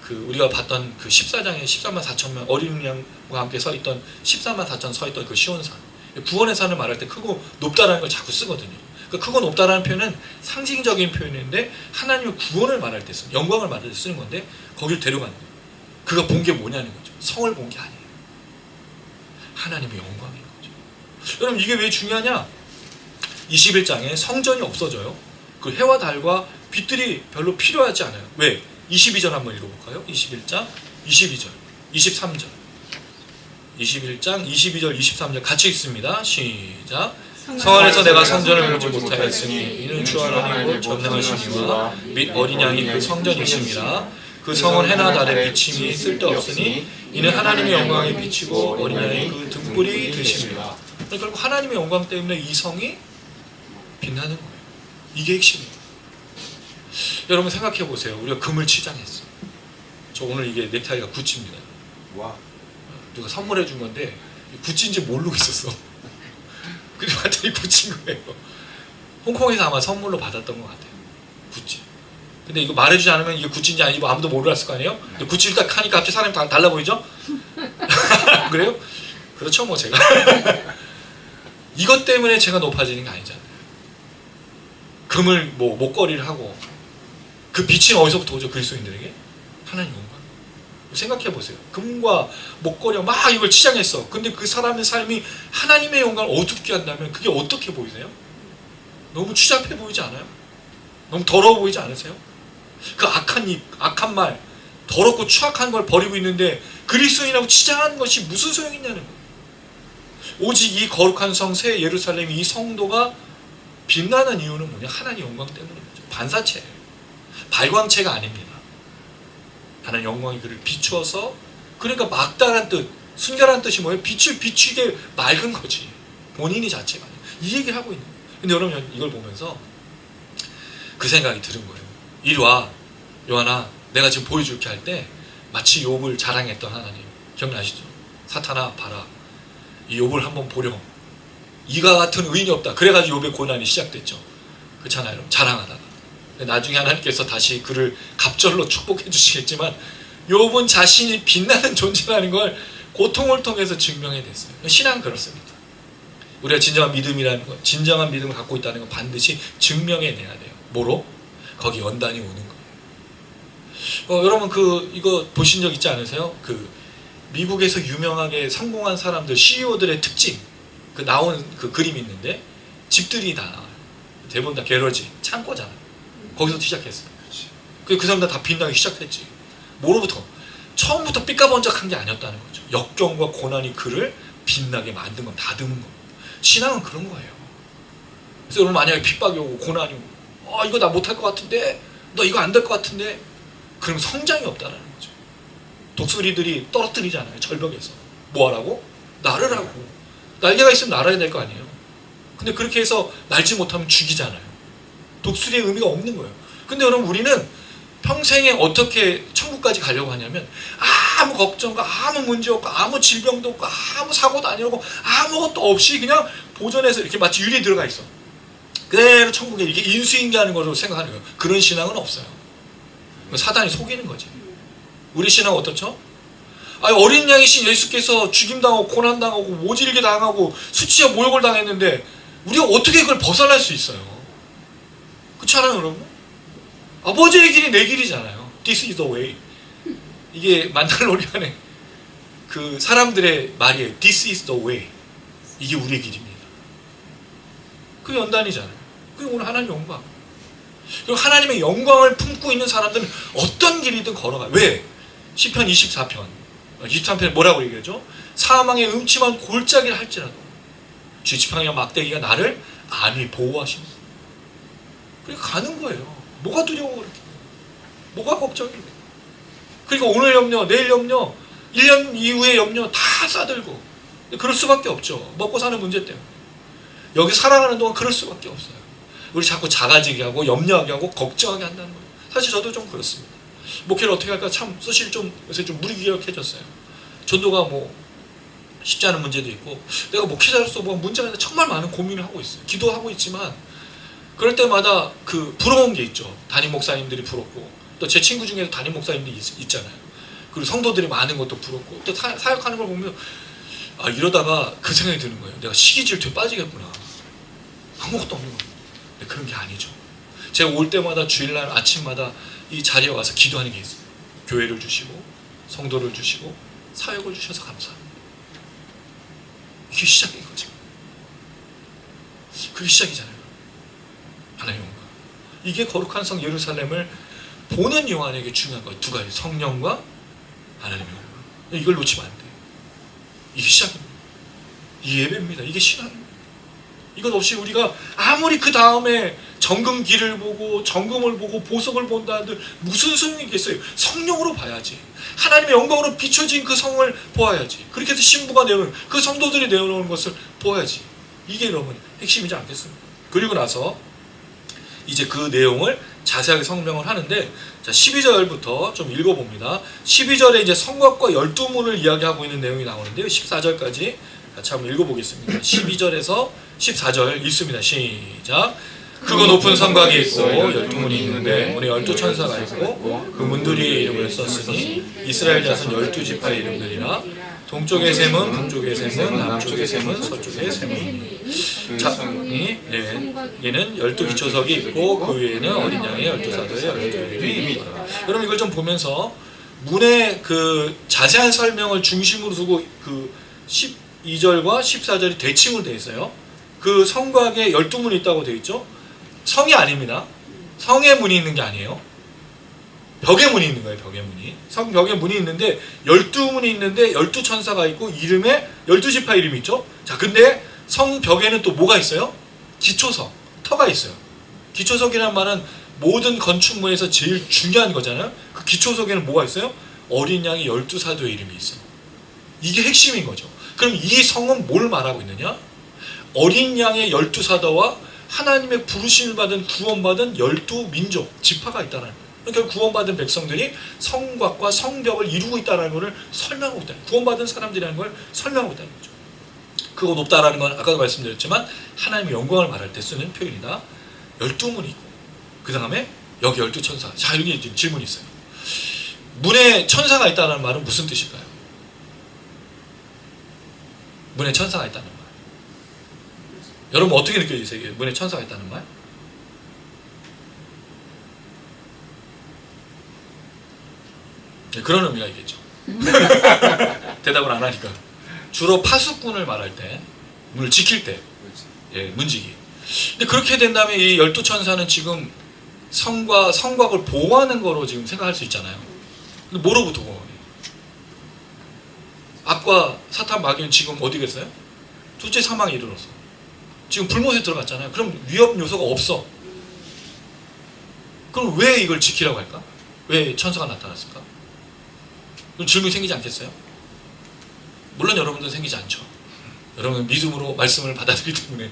그 우리가 봤던 그 14장에 14만 4천명 어린 양과 함께 서 있던 14만 4천 서 있던 그 시온산. 구원의 산을 말할 때 크고 높다라는 걸 자꾸 쓰거든요. 그 크고 높다라는 표현은 상징적인 표현인데 하나님의 구원을 말할 때 쓰는, 영광을 말할 때 쓰는 건데 거기를 데려가는 거예요. 그가 본 게 뭐냐는 거죠. 성을 본 게 아니에요. 하나님의 영광인 거죠. 여러분 이게 왜 중요하냐? 21장에 성전이 없어져요. 그 해와 달과 빛들이 별로 필요하지 않아요. 왜? 22절 한번 읽어볼까요? 21장 22절 23절 21장 22절 23절 같이 읽습니다. 시작. 성 안에서 내가 성전을 보지 못하였으니 이는 주 하나님이고 전능하시니와 및 어린 양이 그 성전이심이라. 그 성은 해나 달의 비침이 쓸데없으니 이는 하나님의 영광이 비치고 어린 양이 그 등불이 되심이라. 결국 하나님의 영광 때문에 이 성이 빛나는 거예요. 이게 핵심이에요. 여러분 생각해 보세요. 우리가 금을 치장했어. 저 오늘 이게 넥타이가 구찌입니다.
와.
누가 선물해 준 건데 구찌인지 모르고 있었어. 그리고 완전히 구찌인 거예요. 홍콩에서 아마 선물로 받았던 것 같아요. 구찌. 근데 이거 말해주지 않으면 이게 구찌인지 아니고 아무도 모르겠을 거 아니에요? 근데 구찌를 딱 하니까 갑자기 사람이 다 달라 보이죠? 그래요? 그렇죠 뭐 제가. 이것 때문에 제가 높아지는 게 아니잖아요. 금을 뭐 목걸이를 하고 그 빛이 어디서부터 오죠? 그리스도인들에게? 하나님 영광. 생각해 보세요. 금과 목걸이와 막 이걸 치장했어. 근데 그 사람의 삶이 하나님의 영광을 어둡게 한다면 그게 어떻게 보이세요? 너무 추잡해 보이지 않아요? 너무 더러워 보이지 않으세요? 그 악한 입, 악한 말, 더럽고 추악한 걸 버리고 있는데 그리스도인하고 치장하는 것이 무슨 소용이 있냐는 거예요. 오직 이 거룩한 성 새 예루살렘 이 성도가 빛나는 이유는 뭐냐? 하나님 영광 때문인 거죠. 반사체예요. 발광체가 아닙니다. 하나님 영광이 그를 비추어서, 그러니까 막다란 뜻, 순결한 뜻이 뭐예요? 빛을 비추게 맑은 거지. 본인이 자체가 아니에요. 이 얘기를 하고 있는 거예요. 근데 여러분 이걸 보면서 그 생각이 들은 거예요. 이리 와 요한아, 내가 지금 보여줄게 할 때 마치 욥을 자랑했던 하나님 기억나시죠? 사탄아 봐라, 이 욥을 한번 보렴. 이가 같은 의인이 없다. 그래가지고 욥의 고난이 시작됐죠. 그렇잖아요. 여러분. 자랑하다가 나중에 하나님께서 다시 그를 갑절로 축복해 주시겠지만 욥은 자신이 빛나는 존재라는 걸 고통을 통해서 증명해냈어요. 신앙은 그렇습니다. 우리가 진정한 믿음이라는 것, 진정한 믿음을 갖고 있다는 건 반드시 증명해내야 돼요. 뭐로? 거기 연단이 오는 거예요. 여러분 이거 보신 적 있지 않으세요? 미국에서 유명하게 성공한 사람들, CEO들의 특징, 나온 그림이 있는데 집들이 다 나와요. 대부분 다 게러지, 창고잖아요. 거기서 시작했어요. 그 사람들 다 빛나기 시작했지. 뭐로부터? 처음부터 삐까번쩍한 게 아니었다는 거죠. 역경과 고난이 그를 빛나게 만든 건 다듬은 겁니다. 신앙은 그런 거예요. 그래서 여러분 만약에 핍박이 오고 고난이 오고 이거 나 못할 것 같은데, 너 이거 안 될 것 같은데, 그럼 성장이 없다는 거죠. 독수리들이 떨어뜨리잖아요. 절벽에서. 뭐 하라고? 날으라고. 날개가 있으면 날아야 될 거 아니에요. 근데 그렇게 해서 날지 못하면 죽이잖아요. 독수리의 의미가 없는 거예요. 근데 여러분 우리는 평생에 어떻게 천국까지 가려고 하냐면 아무 걱정과 아무 문제 없고 아무 질병도 없고 아무 사고도 아니고 아무것도 없이 그냥 보존해서 이렇게 마치 유리에 들어가 있어. 그대로 천국에 이렇게 인수인계하는 것으로 생각하는 거예요. 그런 신앙은 없어요. 사단이 속이는 거지. 우리 신앙은 어떻죠? 어린 양이신 예수께서 죽임당하고 고난당하고 모질게 당하고 수치와 모욕을 당했는데 우리가 어떻게 그걸 벗어날 수 있어요? 그렇지 않아요, 여러분? 아버지의 길이 내 길이잖아요. This is the way. 이게 만달로리안의 그 사람들의 말이에요. This is the way. 이게 우리의 길입니다. 그게 연단이잖아요. 그게 오늘 하나님 영광. 그리고 하나님의 영광을 품고 있는 사람들은 어떤 길이든 걸어가요. 왜? 시편 23편에 뭐라고 얘기하죠? 사망의 음침한 골짜기를 할지라도 주 지팡이와 막대기가 나를 안위 보호하십니다. 그러니까 가는 거예요. 뭐가 두려워 그렇게? 뭐가 걱정이? 그러니까 오늘 염려, 내일 염려, 1년 이후의 염려 다 싸들고 그럴 수밖에 없죠. 먹고 사는 문제 때문에. 여기 살아가는 동안 그럴 수밖에 없어요. 우리 자꾸 작아지게 하고 염려하게 하고 걱정하게 한다는 거예요. 사실 저도 좀 그렇습니다. 목회를 어떻게 할까 참 사실 좀 요새 좀 무기력해졌어요. 전도가 뭐 쉽지 않은 문제도 있고 내가 목회자로서 뭐 문제가 정말 많은 고민을 하고 있어요. 기도하고 있지만 그럴 때마다 그 부러운 게 있죠. 담임 목사님들이 부럽고 또 제 친구 중에도 담임 목사님들이 있잖아요. 그리고 성도들이 많은 것도 부럽고 또 사역하는 걸 보면 아 이러다가 그 생각이 드는 거예요. 내가 시기 질투에 빠지겠구나. 아무것도 없는 거예요. 근데 그런 게 아니죠. 제가 올 때마다 주일날 아침마다 이 자리에 와서 기도하는 게 있어요. 교회를 주시고 성도를 주시고 사역을 주셔서 감사합니다. 이게 시작인 거죠. 그게 시작이잖아요. 하나님의 영광. 이게 거룩한 성 예루살렘을 보는 요한에게 중요한 거예요. 두 가지. 성령과 하나님의 영광. 이걸 놓치면 안 돼요. 이게 시작입니다. 이게 예배입니다. 이게 신앙입니다. 이것 없이 우리가 아무리 그 다음에 정금기를 보고 정금을 보고 보석을 본다 한들 무슨 소용이 있겠어요. 성령으로 봐야지. 하나님의 영광으로 비춰진 그 성을 보아야지. 그렇게 해서 신부가 내려오는 그 성도들이 내려오는 것을 보아야지. 이게 여러분 핵심이지 않겠습니까? 그리고 나서 이제 그 내용을 자세하게 설명을 하는데 자 12절부터 좀 읽어봅니다. 12절에 이제 성곽과 12문을 이야기하고 있는 내용이 나오는데요. 14절까지 같이 한번 읽어보겠습니다. 12절에서 14절 읽습니다. 시작. 크고 높은 성곽이 있고 12문이 있는데 문에 12천사가 있고 그 문들이의 이름을 썼으니 이스라엘 자손 12지파의 이름들이라. 동쪽의 셈은 북쪽의 셈은 남쪽의 셈은 서쪽의 셈은 얘는 12기초석이 있고 그 위에는 어린 양의 12사도의 12이름이 있더라. 여러분 이걸 좀 보면서 문의 그 자세한 설명을 중심으로 두고 그 12절과 14절이 대칭으로 되어 있어요. 그 성곽에 12문이 있다고 되어 있죠. 성이 아닙니다. 성에 문이 있는 게 아니에요. 벽에 문이 있는 거예요. 벽에 문이. 성벽에 문이 있는데 12문이 있는데 12천사가 있고 이름에 12지파 이름이 있죠. 자, 근데 성벽에는 또 뭐가 있어요? 기초석, 터가 있어요. 기초석이라는 말은 모든 건축물에서 제일 중요한 거잖아요. 그 기초석에는 뭐가 있어요? 어린 양이 12사도의 이름이 있어요. 이게 핵심인 거죠. 그럼 이 성은 뭘 말하고 있느냐? 어린 양의 12사도와 하나님의 부르심을 받은 구원받은 12민족, 지파가 있다는 거예요. 그러니까 구원받은 백성들이 성곽과 성벽을 이루고 있다는 것을 설명하고 있다. 구원받은 사람들이라는 걸 설명하고 있다는 거죠. 그거 높다라는 건 아까도 말씀드렸지만 하나님의 영광을 말할 때 쓰는 표현이다. 12문이 있고 그 다음에 여기 12천사. 자, 여기 지금 질문이 있어요. 문에 천사가 있다는 말은 무슨 뜻일까요? 문에 천사가 있다는 말. 여러분 어떻게 느껴지세요? 문에 천사가 있다는 말? 네, 그런 의미가 있겠죠. 대답을 안 하니까. 주로 파수꾼을 말할 때, 문을 지킬 때, 예, 문지기. 근데 그렇게 된다면 이 12천사는 지금 성곽을 보호하는 거로 지금 생각할 수 있잖아요. 근데 뭐로부터 보호해요? 악과 사탄 마귀는 지금 어디 계세요? 둘째 사망에 이르렀어. 지금 불못에 들어갔잖아요. 그럼 위협 요소가 없어. 그럼 왜 이걸 지키라고 할까? 왜 천사가 나타났을까? 그럼 질문이 생기지 않겠어요? 물론 여러분들은 생기지 않죠. 여러분은 믿음으로 말씀을 받아들이기 때문에.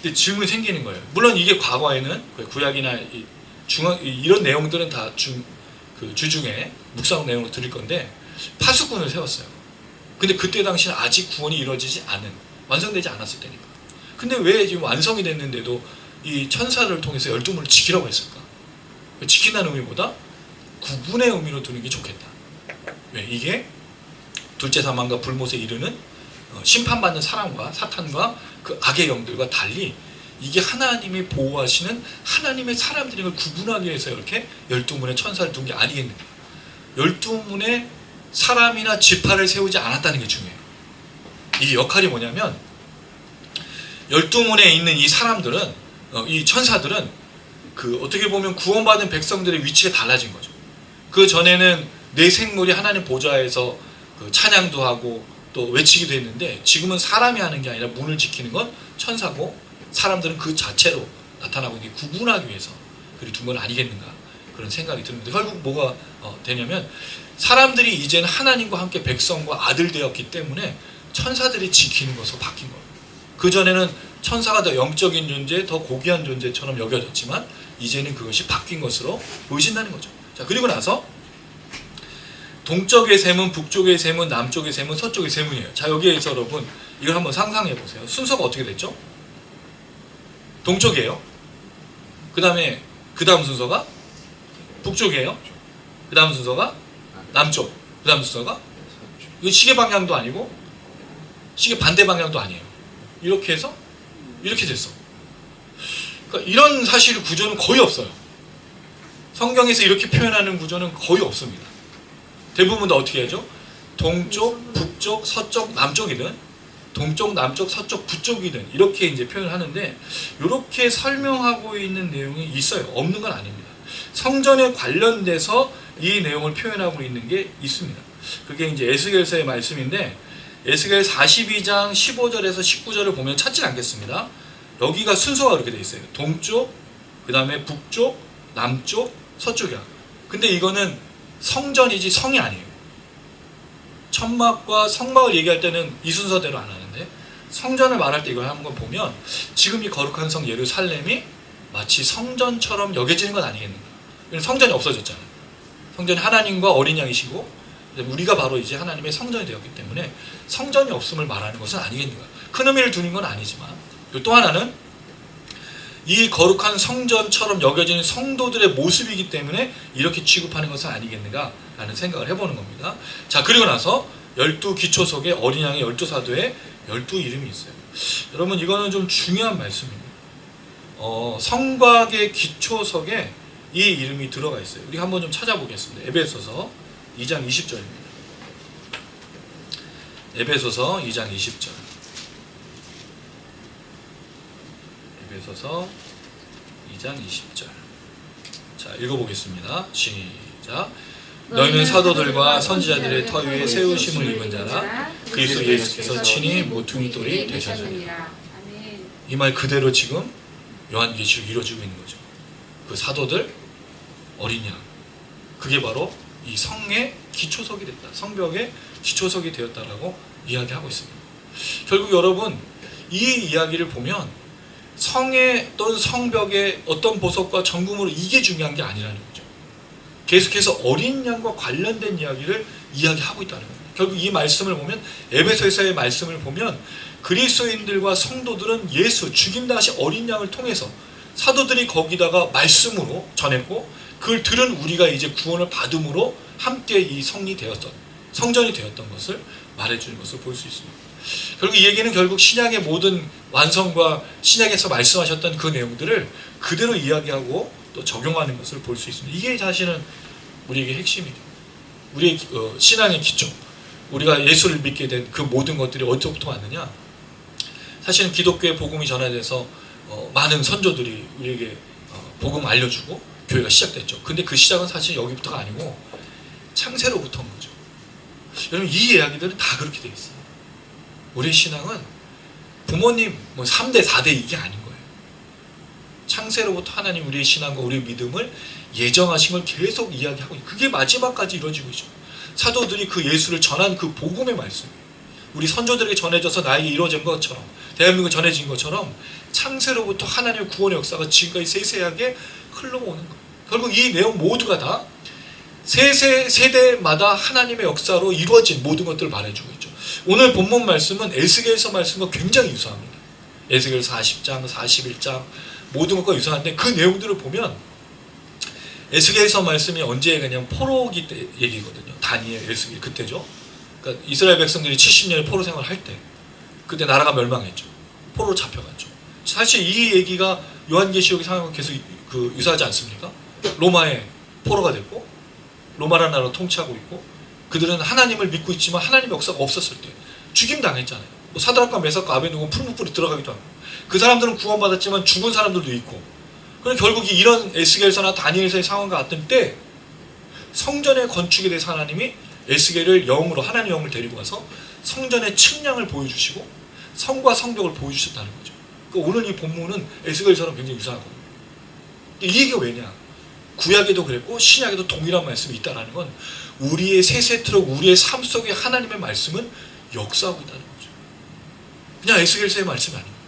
근데 질문이 생기는 거예요. 물론 이게 과거에는 구약이나 이런 내용들은 다 주중에 묵상 내용으로 드릴 건데 파수꾼을 세웠어요. 근데 그때 당시는 아직 구원이 이루어지지 않은, 완성되지 않았을 때니까. 근데 왜 지금 완성이 됐는데도 이 천사를 통해서 12문을 지키라고 했을까? 지킨다는 의미보다 구분의 의미로 두는 게 좋겠다. 왜? 이게 둘째 사망과 불못에 이르는 심판받는 사람과 사탄과 그 악의 영들과 달리 이게 하나님이 보호하시는 하나님의 사람들인 걸 구분하기 위해서 이렇게 12문의 천사를 둔 게 아니겠는가. 12문의 사람이나 지파를 세우지 않았다는 게 중요해요. 이 역할이 뭐냐면 12문에 있는 이 사람들은 이 천사들은 그 어떻게 보면 구원받은 백성들의 위치가 달라진 거죠. 그 전에는 내 생물이 하나님 보좌에서 그 찬양도 하고 또 외치기도 했는데, 지금은 사람이 하는 게 아니라 문을 지키는 건 천사고, 사람들은 그 자체로 나타나고 있는 게 구분하기 위해서 그리 둔 건 아니겠는가, 그런 생각이 듭니다. 결국 뭐가 되냐면, 사람들이 이제는 하나님과 함께 백성과 아들 되었기 때문에 천사들이 지키는 것으로 바뀐 거예요. 그전에는 천사가 더 영적인 존재, 더 고귀한 존재처럼 여겨졌지만 이제는 그것이 바뀐 것으로 보여진다는 거죠. 자, 그리고 나서 동쪽의 셈은, 북쪽의 셈은, 남쪽의 셈은, 서쪽의 셈이에요. 자, 여기에서 여러분 이걸 한번 상상해 보세요. 순서가 어떻게 됐죠? 동쪽이에요. 그 다음 순서가 북쪽이에요. 그 다음 순서가 남쪽. 그 다음 순서가, 이거 시계 방향도 아니고 시계 반대 방향도 아니에요. 이렇게 해서 이렇게 됐어. 그러니까 이런 사실 구조는 거의 없어요. 성경에서 이렇게 표현하는 구조는 거의 없습니다. 대부분 다 어떻게 하죠? 동쪽, 북쪽, 서쪽, 남쪽이든, 동쪽, 남쪽, 서쪽, 북쪽이든 이렇게 이제 표현을 하는데, 이렇게 설명하고 있는 내용이 있어요. 없는 건 아닙니다. 성전에 관련돼서 이 내용을 표현하고 있는 게 있습니다. 그게 이제 에스겔서의 말씀인데, 에스겔 42장 15절에서 19절을 보면 찾진 않겠습니다. 여기가 순서가 그렇게 되어 있어요. 동쪽, 그 다음에 북쪽, 남쪽, 서쪽이야. 근데 이거는 성전이지 성이 아니에요. 천막과 성막을 얘기할 때는 이 순서대로 안 하는데, 성전을 말할 때 이걸 한번 보면, 지금 이 거룩한 성 예루살렘이 마치 성전처럼 여겨지는 건 아니겠는가. 성전이 없어졌잖아요. 성전이 하나님과 어린 양이시고, 우리가 바로 이제 하나님의 성전이 되었기 때문에 성전이 없음을 말하는 것은 아니겠는가. 큰 의미를 두는 건 아니지만, 또 하나는 이 거룩한 성전처럼 여겨지는 성도들의 모습이기 때문에 이렇게 취급하는 것은 아니겠는가 라는 생각을 해보는 겁니다. 자, 그리고 나서 12기초석에 어린 양의 12사도에 12이름이 있어요. 여러분, 이거는 좀 중요한 말씀입니다. 성곽의 기초석에 이 이름이 들어가 있어요. 우리 한번 좀 찾아보겠습니다. 에베소서 2장 20절입니다. 에베소서 2장 20절. 에베소서 2장 20절. 자, 읽어보겠습니다. 시작. 너희는 사도들과 선지자들의 터 위에 세우심을 입은 자라, 그리스도 예수께서 친히 모퉁이 돌이 되셨느니라. 이 말 그대로 지금 요한계시록 이루어지고 있는 거죠. 그 사도들, 어린 양, 그게 바로 이 성의 기초석이 됐다, 성벽의 기초석이 되었다라고 이야기하고 있습니다. 결국 여러분, 이 이야기를 보면 성의 또는 성벽의 어떤 보석과 정금으로 이게 중요한 게 아니라는 거죠. 계속해서 어린 양과 관련된 이야기를 이야기하고 있다는 겁니다. 결국 이 말씀을 보면, 에베소에서의 말씀을 보면, 그리스도인들과 성도들은 예수, 죽임 당시 어린 양을 통해서 사도들이 거기다가 말씀으로 전했고, 그걸 들은 우리가 이제 구원을 받음으로 함께 이 성전이 되었던 것을 말해주는 것을 볼 수 있습니다. 결국 이 얘기는 결국 신약의 모든 완성과 신약에서 말씀하셨던 그 내용들을 그대로 이야기하고 또 적용하는 것을 볼 수 있습니다. 이게 사실은 우리에게 핵심이죠. 우리의 신앙의 기초, 우리가 예수를 믿게 된 그 모든 것들이 어디서부터 왔느냐. 사실은 기독교의 복음이 전해져서 많은 선조들이 우리에게 복음 알려주고 교회가 시작됐죠. 근데 그 시작은 사실 여기부터가 아니고 창세로부터 온 거죠. 여러분, 이 이야기들은 다 그렇게 되어 있어요. 우리의 신앙은 부모님 3대 4대 이게 아닌 거예요. 창세로부터 하나님 우리의 신앙과 우리의 믿음을 예정하신 걸 계속 이야기하고, 그게 마지막까지 이루어지고 있죠. 사도들이 그 예수를 전한 그 복음의 말씀이에요. 우리 선조들에게 전해져서 나에게 이루어진 것처럼, 대한민국에 전해진 것처럼 창세로부터 하나님의 구원의 역사가 지금까지 세세하게 흘러오는 거예요. 결국 이 내용 모두가 다 세대마다 하나님의 역사로 이루어진 모든 것들을 말해주고 있죠. 오늘 본문 말씀은 에스겔서 말씀과 굉장히 유사합니다. 에스겔 40장, 41장 모든 것과 유사한데, 그 내용들을 보면 에스겔서 말씀이 언제 그냥 포로기 때 얘기거든요. 다니엘, 에스겔 그때죠. 그러니까 이스라엘 백성들이 70년의 포로 생활할 때, 그때 나라가 멸망했죠. 포로로 잡혀갔죠. 사실 이 얘기가 요한계시록의 상황과 계속 유사하지 않습니까? 로마의 포로가 됐고, 로마라는 나라를 통치하고 있고, 그들은 하나님을 믿고 있지만 하나님의 역사가 없었을 때 죽임 당했잖아요. 사드락과 메삭과 아벤누고는 풀무불에 들어가기도 하고, 그 사람들은 구원받았지만 죽은 사람들도 있고, 그럼 결국 이런 에스겔서나 다니엘서의 상황과 같은 때 성전의 건축에 대해서 하나님이 에스겔을 영으로 하나님의 영을 데리고 가서 성전의 측량을 보여주시고 성과 성벽을 보여주셨다는 거죠. 그러니까 오늘 이 본문은 에스겔서랑 굉장히 유사하거든요. 이 얘기가 왜냐? 구약에도 그랬고 신약에도 동일한 말씀이 있다는 건 우리의 세세토록 우리의 삶 속에 하나님의 말씀은 역사하고 있다는 거죠. 그냥 에스겔서의 말씀이 아닙니다.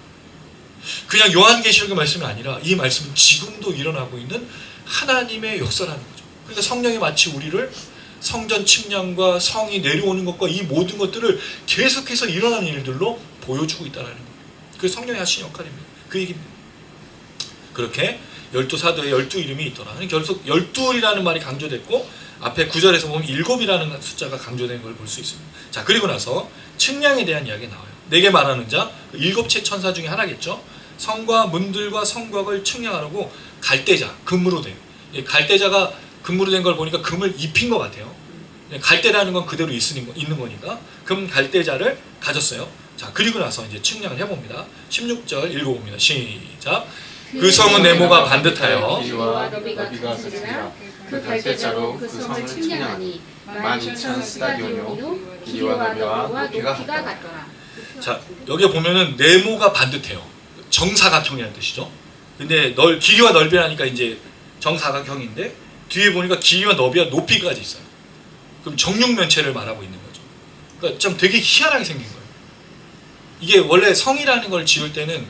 그냥 요한계시록의 말씀이 아니라 이 말씀은 지금도 일어나고 있는 하나님의 역사라는 거죠. 그러니까 성령이 마치 우리를 성전 측량과 성이 내려오는 것과 이 모든 것들을 계속해서 일어나는 일들로 보여주고 있다는 거예요. 그게 성령이 하신 역할입니다. 그 얘기입니다. 그렇게 12사도의 12이름이 있더라. 결국 12이라는 말이 강조됐고 앞에 9절에서 보면 7이라는 숫자가 강조된 걸 볼 수 있습니다. 자, 그리고 나서 측량에 대한 이야기가 나와요. 내게 말하는 자, 7채 천사 중에 하나겠죠. 성과 문들과 성곽을 측량하라고 갈대자, 금으로 된. 갈대자가 금으로 된 걸 보니까 금을 입힌 것 같아요. 갈대라는 건 그대로 있는 거니까 금 갈대자를 가졌어요. 자, 그리고 나서 이제 측량을 해봅니다. 16절 읽어봅니다. 시작. 그 성은 네모가 반듯하여
길이와 너비가 같으리라. 그 갈대자로 그 성을 측량하니 12,000 스타디온이요 길이와 너비와 높이가 같더라.
자, 여기 보면은 네모가 반듯해요. 정사각형이라는 뜻이죠. 근데 길이와 넓이라니까 이제 정사각형인데 뒤에 보니까 길이와 너비와 높이까지 있어요. 그럼 정육면체를 말하고 있는 거죠. 그러니까 좀 되게 희한하게 생긴 거예요. 이게 원래 성이라는 걸 지을 때는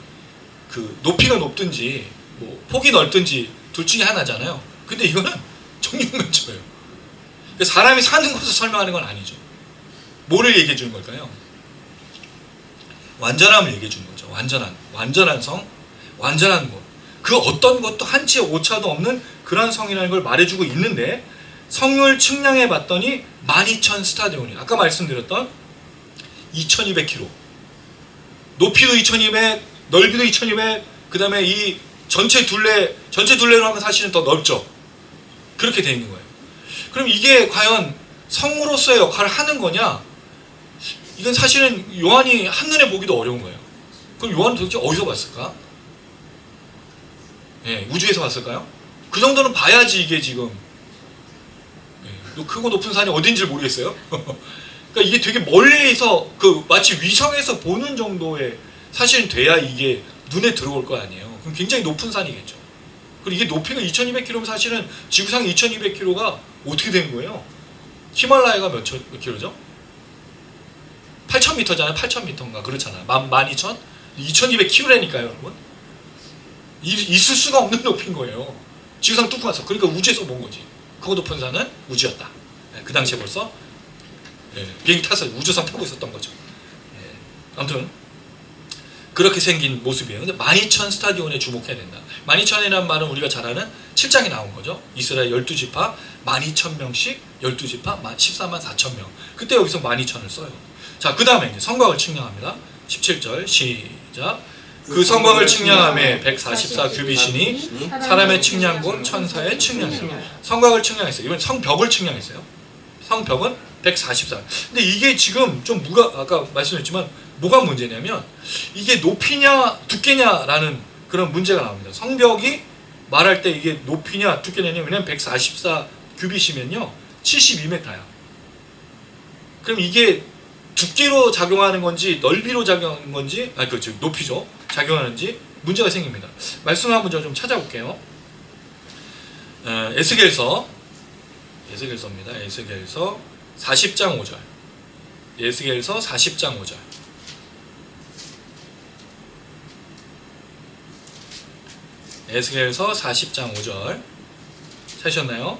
그 높이가 높든지 뭐 폭이 넓든지 둘 중에 하나잖아요. 근데 이거는 정육면체예요. 그러니까 사람이 사는 것을 설명하는 건 아니죠. 뭐를 얘기해 주는 걸까요? 완전함을 얘기해 주는 거죠. 완전한 성, 완전한 것. 그 어떤 것도 한치의 오차도 없는 그런 성이라는 걸 말해주고 있는데 성을 측량해 봤더니 12,000 스타디온이 아까 말씀드렸던 2200km 높이도 2200 넓이도 2200 그 다음에 이 전체 둘레로 하면 사실은 더 넓죠. 그렇게 돼 있는 거예요. 그럼 이게 과연 성으로서의 역할을 하는 거냐? 이건 사실은 요한이 한눈에 보기도 어려운 거예요. 그럼 요한은 도대체 어디서 봤을까? 예, 우주에서 봤을까요? 그 정도는 봐야지 이게 지금 크고 높은 산이 어딘지 모르겠어요. 그러니까 이게 되게 멀리서 마치 위성에서 보는 정도의 사실은 돼야 이게 눈에 들어올 거 아니에요. 그럼 굉장히 높은 산이겠죠. 그리고 이게 높이가 2200km면 사실은 지구상 2200km가 어떻게 된 거예요? 히말라야가 몇 킬로죠? 8000m잖아요. 8000m인가 그렇잖아요. 12,000? 2200km라니까요, 여러분. 있을 수가 없는 높이인 거예요. 지구상 뚫고 가서. 그러니까 우주에서 본 거지. 크고 높은 산은 우주였다. 그 당시에 벌써 비행기 타서 우주선 타고 있었던 거죠. 아무튼 그렇게 생긴 모습이에요. 근데 12,000 스타디온에 주목해야 된다. 12,000이라는 말은 우리가 잘 아는 7장에 나온 거죠. 이스라엘 12지파 12,000명씩 12지파 14만 4천 명. 그때 여기서 12,000을 써요. 자, 그 다음에 이제 성곽을 측량합니다. 17절 시작. 그 성곽을 측량함에 144 규빗이니 사람의 측량 곧 천사의 측량이에요. 성곽을 측량했어요. 이번 성벽을 측량했어요. 성벽은 144. 근데 이게 지금 좀 아까 말씀드렸지만 뭐가 문제냐면 이게 높이냐 두께냐라는 그런 문제가 나옵니다. 성벽이 말할 때 이게 높이냐 두께냐면 왜냐면 144 규빗이면요 72m야. 그럼 이게 두께로 작용하는 건지 넓이로 작용하는 건지 그렇죠 높이죠 작용하는지 문제가 생깁니다. 말씀 한번 좀 찾아볼게요. 에스겔서입니다. 에스겔서 40장 5절. 에스겔서 40장 5절. 에스겔서 40장 5절. 찾으셨나요?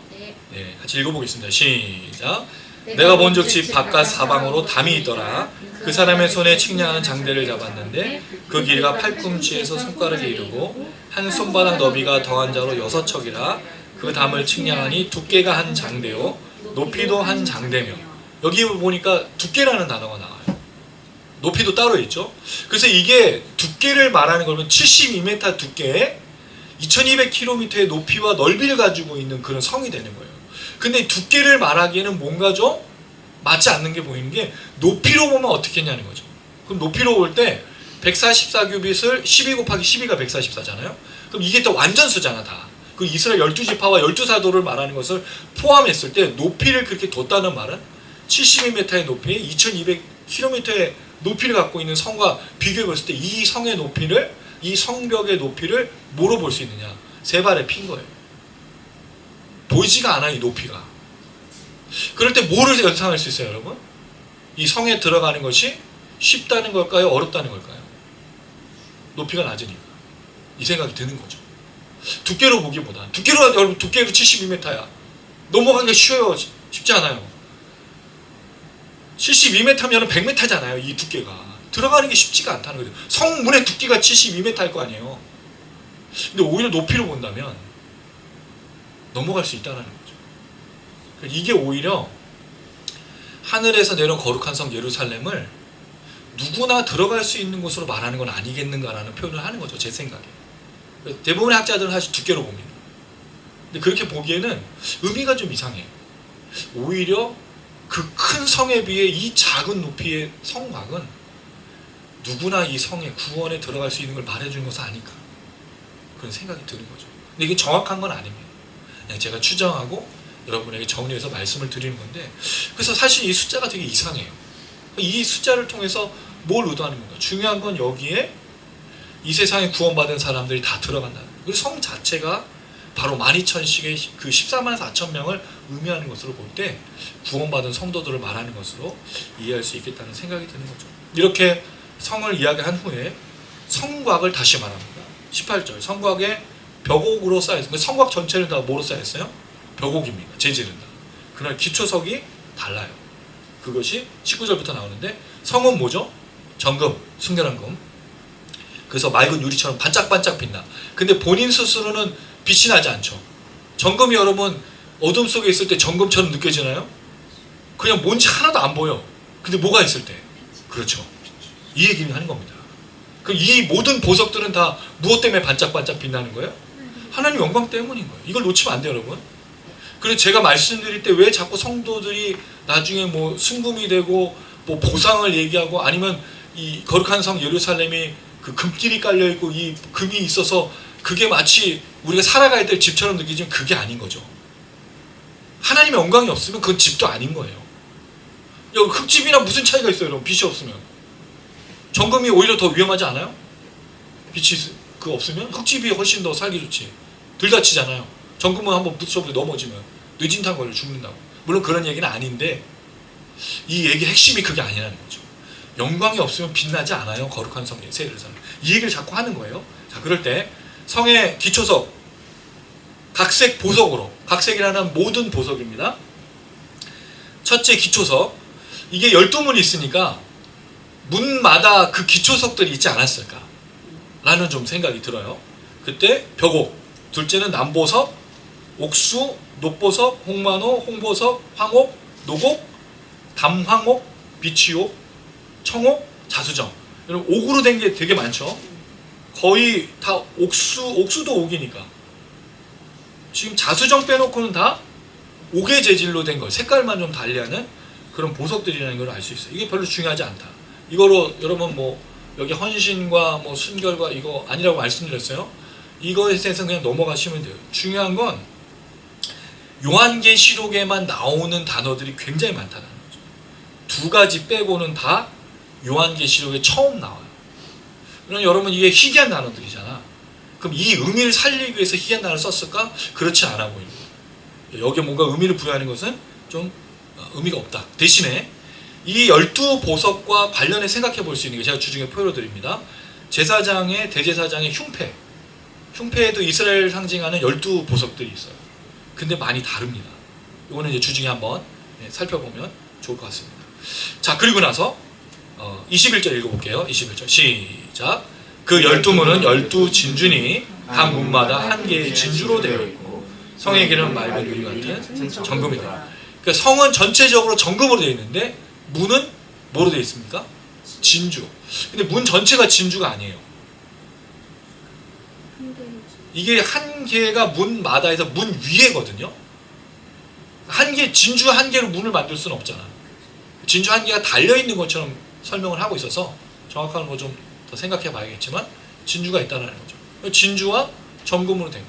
네, 같이 읽어보겠습니다. 시작. 내가 본즉 집 바깥 사방으로 담이 있더라. 그 사람의 손에 측량하는 장대를 잡았는데 그 길이가 팔꿈치에서 손가락에 이르고 한 손바닥 너비가 더한 자로 6척이라. 그 담을 측량하니 두께가 한 장대요 높이도 한 장대며. 여기 보니까 두께라는 단어가 나와요. 높이도 따로 있죠. 그래서 이게 두께를 말하는 거는 72m 두께에 2200km의 높이와 넓이를 가지고 있는 그런 성이 되는 거예요. 근데 두께를 말하기에는 뭔가 좀 맞지 않는 게 보이는 게 높이로 보면 어떻게 했냐는 거죠. 그럼 높이로 볼 때 144규빗을 12 곱하기 12가 144잖아요. 그럼 이게 또 완전수잖아 다. 그 이스라엘 12지파와 12사도를 말하는 것을 포함했을 때 높이를 그렇게 뒀다는 말은 72m의 높이, 2200km의 높이를 갖고 있는 성과 비교해 봤을 때 이 성의 높이를, 이 성벽의 높이를 뭐로 볼 수 있느냐? 세 발에 핀 거예요. 보이지가 않아 이 높이가. 그럴 때 뭐를 연상할 수 있어요, 여러분? 이 성에 들어가는 것이 쉽다는 걸까요? 어렵다는 걸까요? 높이가 낮으니까. 이 생각이 드는 거죠. 두께로 보기보다. 여러분, 두께로 72m야. 넘어가기가 쉬워요. 쉽지 않아요. 72m면 100m잖아요. 이 두께가. 들어가는 게 쉽지가 않다는 거죠. 성문의 두께가 72m일 거 아니에요. 근데 오히려 높이로 본다면 넘어갈 수 있다는 거죠. 이게 오히려 하늘에서 내려온 거룩한 성 예루살렘을 누구나 들어갈 수 있는 곳으로 말하는 건 아니겠는가라는 표현을 하는 거죠. 제 생각에. 대부분의 학자들은 사실 두께로 봅니다. 근데 그렇게 보기에는 의미가 좀 이상해요. 오히려 그 큰 성에 비해 이 작은 높이의 성곽은 누구나 이 성에 구원에 들어갈 수 있는 걸 말해주는 것은 아닐까, 그런 생각이 드는 거죠. 근데 이게 정확한 건 아닙니다. 그냥 제가 추정하고 여러분에게 정리해서 말씀을 드리는 건데, 그래서 사실 이 숫자가 되게 이상해요. 이 숫자를 통해서 뭘 의도하는 건가? 중요한 건 여기에 이 세상에 구원받은 사람들이 다 들어간다는 거예요. 그리고 성 자체가 바로 12,000씩의 그 14만 4천 명을 의미하는 것으로 볼 때 구원받은 성도들을 말하는 것으로 이해할 수 있겠다는 생각이 드는 거죠. 이렇게 성을 이야기한 후에 성곽을 다시 말합니다. 18절, 성곽에 벽옥으로 쌓여있습니다. 성곽 전체를 다 뭐로 쌓였어요? 벽옥입니다. 재질은 다. 그러나 기초석이 달라요. 그것이 19절부터 나오는데, 성은 뭐죠? 정금, 순결한 금. 그래서 맑은 유리처럼 반짝반짝 빛나. 근데 본인 스스로는 빛이 나지 않죠. 정금이 여러분 어둠 속에 있을 때 정금처럼 느껴지나요? 그냥 뭔지 하나도 안 보여. 근데 뭐가 있을 때? 그렇죠. 이 얘기를 하는 겁니다. 그럼 이 모든 보석들은 다 무엇 때문에 반짝반짝 빛나는 거예요? 하나님 영광 때문인 거예요. 이걸 놓치면 안 돼요, 여러분. 그래서 제가 말씀드릴 때 왜 자꾸 성도들이 나중에 뭐 순금이 되고 뭐 보상을 얘기하고, 아니면 이 거룩한 성 예루살렘이 그 금길이 깔려 있고 이 금이 있어서 그게 마치 우리가 살아가야 될 집처럼 느끼지만 그게 아닌 거죠. 하나님의 영광이 없으면 그건 집도 아닌 거예요. 흙집이나 무슨 차이가 있어요, 여러분? 빛이 없으면. 정금이 오히려 더 위험하지 않아요? 빛이 없으면 흙집이 훨씬 더 살기 좋지. 덜 다치잖아요. 정금은 한번 붙여보고 넘어지면 뇌진탕 걸려 죽는다고. 물론 그런 얘기는 아닌데, 이 얘기의 핵심이 그게 아니라는 거죠. 영광이 없으면 빛나지 않아요, 거룩한 성 예루살렘. 이 얘기를 자꾸 하는 거예요. 자, 그럴 때 성의 기초석, 각색 보석으로, 각색이라는 모든 보석입니다. 첫째 기초석, 이게 12문이 있으니까 문마다 그 기초석들이 있지 않았을까 라는 좀 생각이 들어요. 그때 벽옥, 둘째는 남보석, 옥수, 녹보석, 홍만호, 홍보석, 황옥, 노곡, 담황옥, 비치옥, 청옥, 자수정. 여러분 옥으로 된 게 되게 많죠. 거의 다 옥수도 옥이니까. 지금 자수정 빼놓고는 다 옥의 재질로 된 거, 색깔만 좀 달리하는 그런 보석들이라는 걸 알 수 있어요. 이게 별로 중요하지 않다. 이거로 여러분 뭐 여기 헌신과 뭐 순결과 이거 아니라고 말씀드렸어요. 이거에 대해서 그냥 넘어가시면 돼요. 중요한 건 요한계시록에만 나오는 단어들이 굉장히 많다는 거죠. 두 가지 빼고는 다 요한계시록에 처음 나와요. 그럼 여러분 이게 희귀한 단어들이잖아. 그럼 이 의미를 살리기 위해서 희귀한 단어를 썼을까? 그렇지 않아 보입니다. 여기에 뭔가 의미를 부여하는 것은 좀 의미가 없다. 대신에 이 12보석과 관련해 생각해 볼 수 있는 게 제가 주중에 표로 드립니다. 제사장의 대제사장의 흉패에도 이스라엘 상징하는 12보석들이 있어요. 근데 많이 다릅니다. 이거는 이제 주중에 한번 살펴보면 좋을 것 같습니다. 자, 그리고 나서 21절 읽어볼게요. 21절 시작. 그 12문은 12진주니 각 문마다 한 개의 진주로 되어 있고 성의 길은 맑은 유리 같은 정금이다. 그러니까 성은 전체적으로 정금으로 되어 있는데 문은 뭐로 되어 있습니까? 진주. 근데 문 전체가 진주가 아니에요. 이게 한 개가 문마다에서 문 위에거든요. 진주 한 개로 문을 만들 수는 없잖아. 진주 한 개가 달려있는 것처럼 설명을 하고 있어서 정확한 거 좀 더 생각해 봐야겠지만 진주가 있다는 거죠. 진주와 점금으로 된 거.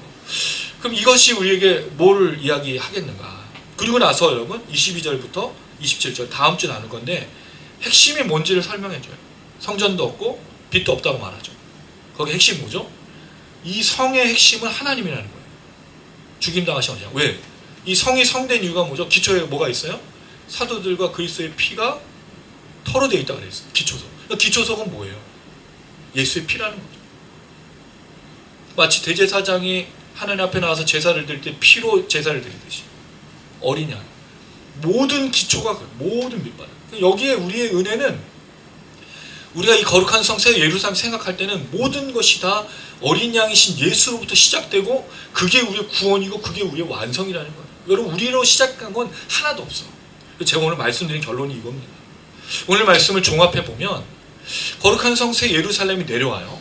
그럼 이것이 우리에게 뭐를 이야기하겠는가? 그리고 나서 여러분 22절부터 27절 다음 주 나눌 건데 핵심이 뭔지를 설명해 줘요. 성전도 없고 빛도 없다고 말하죠. 거기 핵심이 뭐죠? 이 성의 핵심은 하나님이라는 거예요. 죽임당하신 어디야? 왜? 이 성이 성된 이유가 뭐죠? 기초에 뭐가 있어요? 사도들과 그리스도의 피가 털어되어 있다고 되어 있어요. 기초석. 기초석은 뭐예요? 예수의 피라는 거죠. 마치 대제사장이 하나님 앞에 나와서 제사를 드릴 때 피로 제사를 드리듯이 어린 양 모든 기초가 모든 밑바닥. 여기에 우리의 은혜는 우리가 이 거룩한 성세 예루살렘 생각할 때는 모든 것이 다 어린 양이신 예수로부터 시작되고 그게 우리의 구원이고 그게 우리의 완성이라는 거예요. 여러분 우리로 시작한 건 하나도 없어. 제가 오늘 말씀드린 결론이 이겁니다. 오늘 말씀을 종합해 보면 거룩한 성세 예루살렘이 내려와요.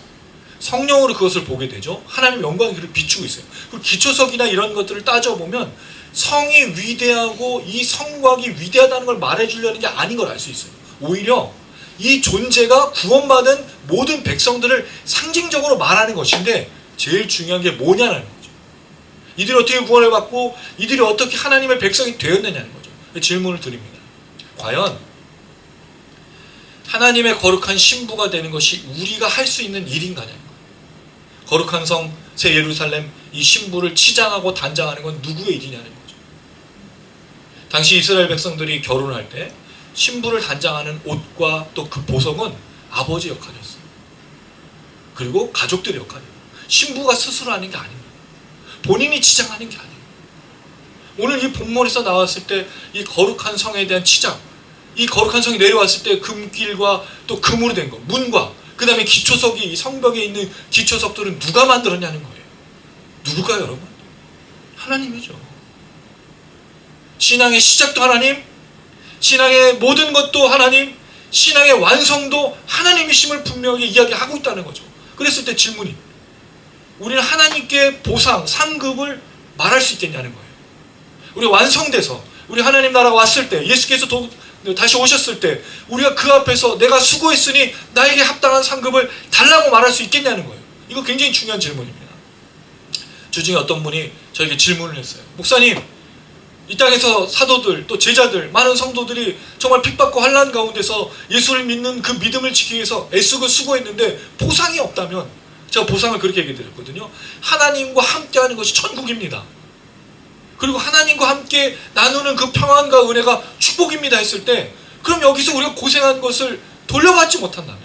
성령으로 그것을 보게 되죠. 하나님 영광이 그를 비추고 있어요. 그리고 기초석이나 이런 것들을 따져보면 성이 위대하고 이 성곽이 위대하다는 걸 말해주려는 게 아닌 걸 알 수 있어요. 오히려 이 존재가 구원받은 모든 백성들을 상징적으로 말하는 것인데 제일 중요한 게 뭐냐는 거죠. 이들이 어떻게 구원을 받고 이들이 어떻게 하나님의 백성이 되었느냐는 거죠. 질문을 드립니다. 과연 하나님의 거룩한 신부가 되는 것이 우리가 할 수 있는 일인가냐는 거예요. 거룩한 성 새 예루살렘 이 신부를 치장하고 단장하는 건 누구의 일이냐는 거죠. 당시 이스라엘 백성들이 결혼할 때 신부를 단장하는 옷과 또 그 보석은 아버지 역할이었어요. 그리고 가족들의 역할이에요. 신부가 스스로 하는 게 아닙니다. 본인이 치장하는 게 아니에요. 오늘 이 본문에서 나왔을 때 이 거룩한 성에 대한 치장, 이 거룩한 성이 내려왔을 때 금길과 또 금으로 된 것, 문과 그 다음에 기초석이 이 성벽에 있는 기초석들은 누가 만들었냐는 거예요. 누굴까요 여러분? 하나님이죠. 신앙의 시작도 하나님, 신앙의 모든 것도 하나님, 신앙의 완성도 하나님이심을 분명히 이야기하고 있다는 거죠. 그랬을 때 질문이 우리는 하나님께 보상, 상급을 말할 수 있겠냐는 거예요. 우리 완성돼서 우리 하나님 나라 왔을 때 예수께서 다시 오셨을 때 우리가 그 앞에서 내가 수고했으니 나에게 합당한 상급을 달라고 말할 수 있겠냐는 거예요. 이거 굉장히 중요한 질문입니다. 주중에 어떤 분이 저에게 질문을 했어요. 목사님, 이 땅에서 사도들 또 제자들 많은 성도들이 정말 핍받고 환난 가운데서 예수를 믿는 그 믿음을 지키기 위해서 애쓰고 수고했는데 보상이 없다면, 제가 보상을 그렇게 얘기 드렸거든요. 하나님과 함께하는 것이 천국입니다. 그리고 하나님과 함께 나누는 그 평안과 은혜가 축복입니다 했을 때, 그럼 여기서 우리가 고생한 것을 돌려받지 못한다면,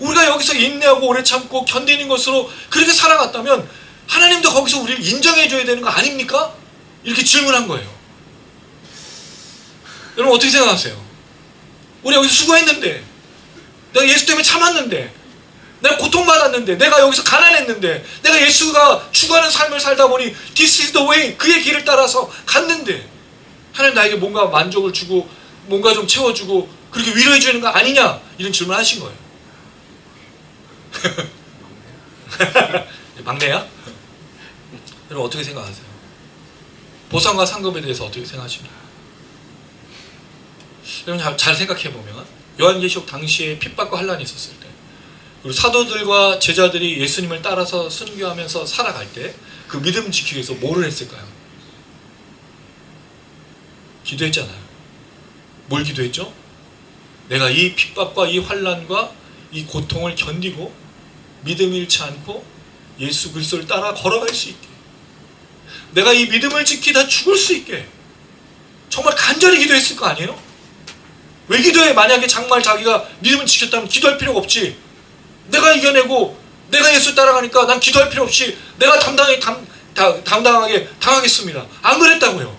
우리가 여기서 인내하고 오래 참고 견디는 것으로 그렇게 살아갔다면 하나님도 거기서 우리를 인정해줘야 되는 거 아닙니까? 이렇게 질문한 거예요. 여러분 어떻게 생각하세요? 우리 여기서 수고했는데, 내가 예수 때문에 참았는데, 내가 고통받았는데, 내가 여기서 가난했는데, 내가 예수가 추구하는 삶을 살다 보니 This is the way, 그의 길을 따라서 갔는데 하나님 나에게 뭔가 만족을 주고 뭔가 좀 채워주고 그렇게 위로해 주는 거 아니냐? 이런 질문을 하신 거예요. 막내야? 여러분 어떻게 생각하세요? 보상과 상급에 대해서 어떻게 생각하십니까? 여러분 잘 생각해보면 요한계시록 당시에 핍박과 환란이 있었을 때, 그리고 사도들과 제자들이 예수님을 따라서 순교하면서 살아갈 때 그 믿음 지키기 위해서 뭐를 했을까요? 기도했잖아요. 뭘 기도했죠? 내가 이 핍박과 이 환란과 이 고통을 견디고 믿음 잃지 않고 예수 그리스도를 따라 걸어갈 수 있게, 내가 이 믿음을 지키다 죽을 수 있게 정말 간절히 기도했을 거 아니에요? 왜 기도해? 만약에 정말 자기가 믿음을 지켰다면 기도할 필요가 없지. 내가 이겨내고 내가 예수 따라가니까 난 기도할 필요 없이 내가 당당하게 당하겠습니다. 안 그랬다고요.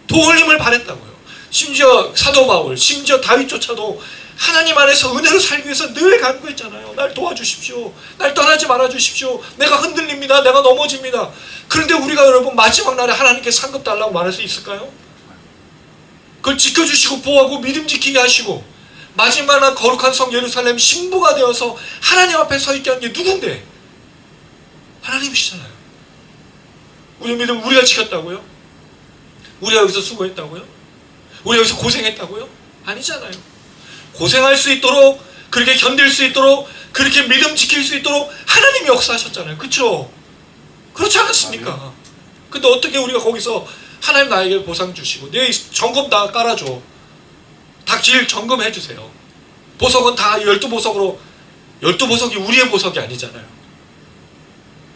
도울림을 바랬다고요. 심지어 사도 바울, 심지어 다윗조차도 하나님 안에서 은혜로 살기 위해서 늘 간구했잖아요. 날 도와주십시오. 날 떠나지 말아주십시오. 내가 흔들립니다. 내가 넘어집니다. 그런데 우리가 여러분 마지막 날에 하나님께 상급 달라고 말할 수 있을까요? 그걸 지켜주시고 보호하고 믿음 지키게 하시고 마지막 날 거룩한 성 예루살렘 신부가 되어서 하나님 앞에 서 있게 한 게 누군데? 하나님이시잖아요. 우리 믿음 우리가 지켰다고요? 우리가 여기서 수고했다고요? 우리가 여기서 고생했다고요? 아니잖아요. 고생할 수 있도록, 그렇게 견딜 수 있도록 그렇게 믿음 지킬 수 있도록 하나님이 역사하셨잖아요. 그렇죠? 그렇지 않았습니까? 근데 어떻게 우리가 거기서 하나님 나에게 보상 주시고 내 점검 다 깔아줘. 닭질 점검해 주세요. 보석은 다 12보석으로 12보석이 우리의 보석이 아니잖아요.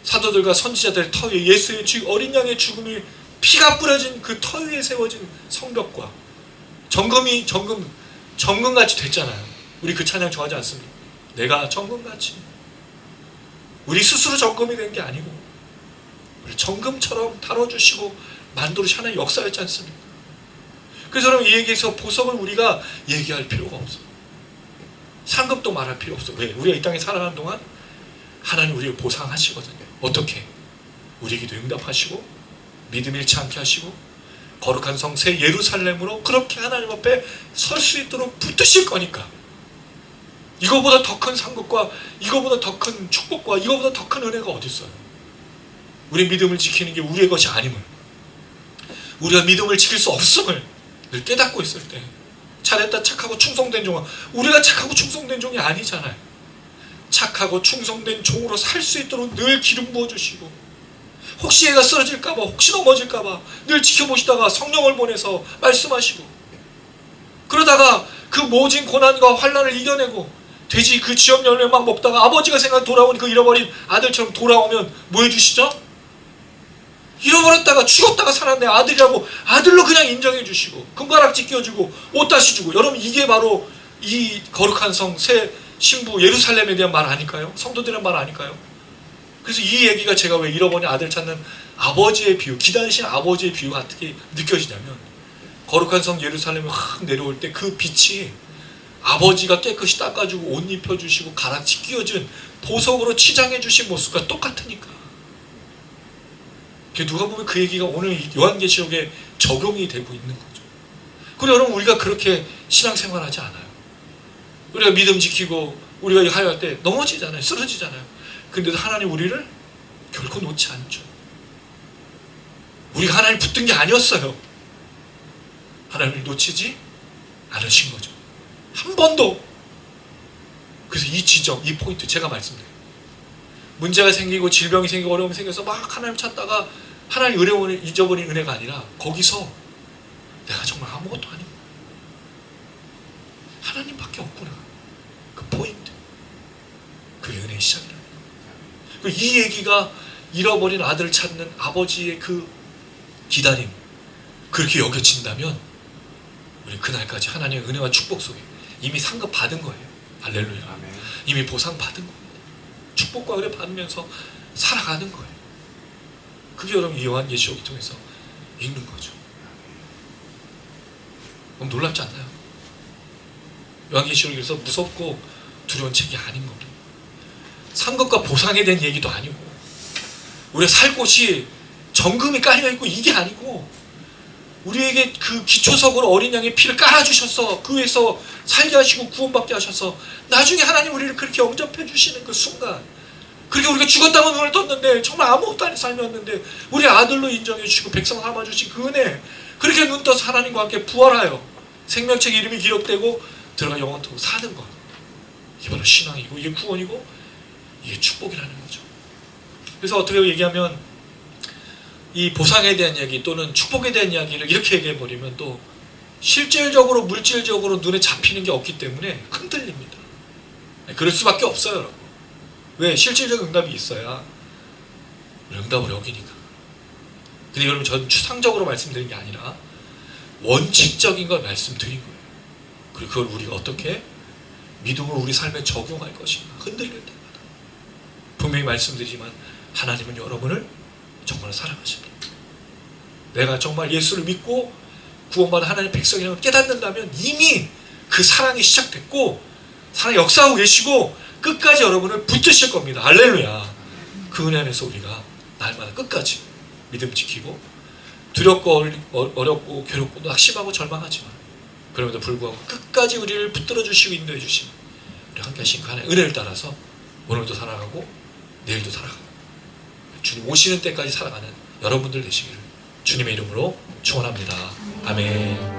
사도들과 선지자들의 터 위에 예수의 어린 양의 죽음이 피가 뿌려진 그 터 위에 세워진 성벽과 점검같이 됐잖아요. 우리 그 찬양 좋아하지 않습니까? 내가 점검같이. 우리 스스로 점검이 된 게 아니고 우리 점검처럼 다뤄주시고 만들어주신 하나님 역사였지 않습니까? 그래서 여러분 이 얘기에서 보석을 우리가 얘기할 필요가 없어요. 상급도 말할 필요 없어요. 왜? 우리가 이 땅에 살아가는 동안 하나님 우리를 보상하시거든요. 어떻게? 우리 기도 응답하시고 믿음 잃지 않게 하시고 거룩한 성 새 예루살렘으로 그렇게 하나님 앞에 설 수 있도록 붙드실 거니까. 이거보다 더 큰 상급과 이거보다 더 큰 축복과 이거보다 더 큰 은혜가 어디 있어요? 우리 믿음을 지키는 게 우리의 것이 아님을, 우리가 믿음을 지킬 수 없음을 늘 깨닫고 있을 때 잘했다 착하고 충성된 종아, 우리가 착하고 충성된 종이 아니잖아요. 착하고 충성된 종으로 살 수 있도록 늘 기름 부어주시고 혹시 얘가 쓰러질까봐 혹시 넘어질까봐 늘 지켜보시다가 성령을 보내서 말씀하시고 그러다가 그 모진 고난과 환난을 이겨내고 돼지 그 지업 열매 막 먹다가 아버지가 생각 돌아오니 그 잃어버린 아들처럼 돌아오면 뭐 해주시죠? 잃어버렸다가 죽었다가 살았네 아들이라고 아들로 그냥 인정해 주시고 금가락지 끼워주고 옷 다시 주고. 여러분 이게 바로 이 거룩한 성 새 신부 예루살렘에 대한 말 아닐까요? 성도들의 말 아닐까요? 그래서 이 얘기가 제가 왜 잃어버린 아들 찾는 아버지의 비유, 기다리신 아버지의 비유가 어떻게 느껴지냐면 거룩한 성 예루살렘에 확 내려올 때 그 빛이 아버지가 깨끗이 닦아주고 옷 입혀주시고 가락지 끼워준 보석으로 치장해 주신 모습과 똑같으니까. 누가 보면 그 얘기가 오늘 요한계시록에 적용이 되고 있는 거죠. 그리고 여러분 우리가 그렇게 신앙생활하지 않아요. 우리가 믿음 지키고 우리가 하여할 때 넘어지잖아요. 쓰러지잖아요. 근데도 하나님 우리를 결코 놓지 않죠. 우리가 하나님 붙든 게 아니었어요. 하나님을 놓치지 않으신 거죠. 한 번도. 그래서 이 지점, 이 포인트 제가 말씀드려요. 문제가 생기고 질병이 생기고 어려움이 생겨서 막 하나님 찾다가 하나님 은혜를 잊어버린 은혜가 아니라 거기서 내가 정말 아무것도 아니고 하나님밖에 없구나. 그 포인트. 그게 은혜의 시작이랍니다. 이 얘기가 잃어버린 아들을 찾는 아버지의 그 기다림, 그렇게 여겨진다면 우리 그날까지 하나님의 은혜와 축복 속에 이미 상급 받은 거예요. 할렐루야.
아멘.
이미 보상 받은 겁니다. 축복과 은혜 받으면서 살아가는 거예요. 그게 여러분 이 요한계시록을 통해서 읽는 거죠. 너무 놀랍지 않나요? 요한계시록이 그래서 무섭고 두려운 책이 아닌 겁니다. 상급과 보상에 대한 얘기도 아니고 우리가 살 곳이 정금이 깔려있고 이게 아니고 우리에게 그 기초석으로 어린 양의 피를 깔아주셔서 그 위에서 살게 하시고 구원받게 하셔서 나중에 하나님 우리를 그렇게 영접해 주시는 그 순간, 그렇게 우리가 죽었다고 눈을 떴는데 정말 아무것도 아닌 삶이었는데 우리 아들로 인정해 주시고 백성 삼아 주신 그 은혜, 그렇게 눈 떠서 하나님과 함께 부활하여 생명책 이름이 기록되고 들어가 영원토록 사는 것, 이게 바로 신앙이고 이게 구원이고 이게 축복이라는 거죠. 그래서 어떻게 얘기하면 이 보상에 대한 이야기 또는 축복에 대한 이야기를 이렇게 얘기해버리면 또 실질적으로 물질적으로 눈에 잡히는 게 없기 때문에 흔들립니다. 그럴 수밖에 없어요, 여러분. 왜? 실질적 응답이 있어야 응답을 여기니까. 근데 여러분 저는 추상적으로 말씀드린 게 아니라 원칙적인 걸 말씀드린 거예요. 그리고 그걸 우리가 어떻게 믿음으로 우리 삶에 적용할 것인가, 흔들릴 때마다. 분명히 말씀드리지만 하나님은 여러분을 정말 사랑하십니다. 내가 정말 예수를 믿고 구원받은 하나님의 백성이라고 깨닫는다면 이미 그 사랑이 시작됐고 사랑 역사하고 계시고 끝까지 여러분을 붙드실 겁니다. 할렐루야. 그 은혜 안에서 우리가 날마다 끝까지 믿음 지키고 두렵고 어렵고 괴롭고 낙심하고 절망하지만 그럼에도 불구하고 끝까지 우리를 붙들어 주시고 인도해 주시는 우리 함께 하신 그 하나님의 은혜를 따라서 오늘도 살아가고 내일도 살아가고 주님 오시는 때까지 살아가는 여러분들 되시기를 주님의 이름으로 축원합니다. 아멘.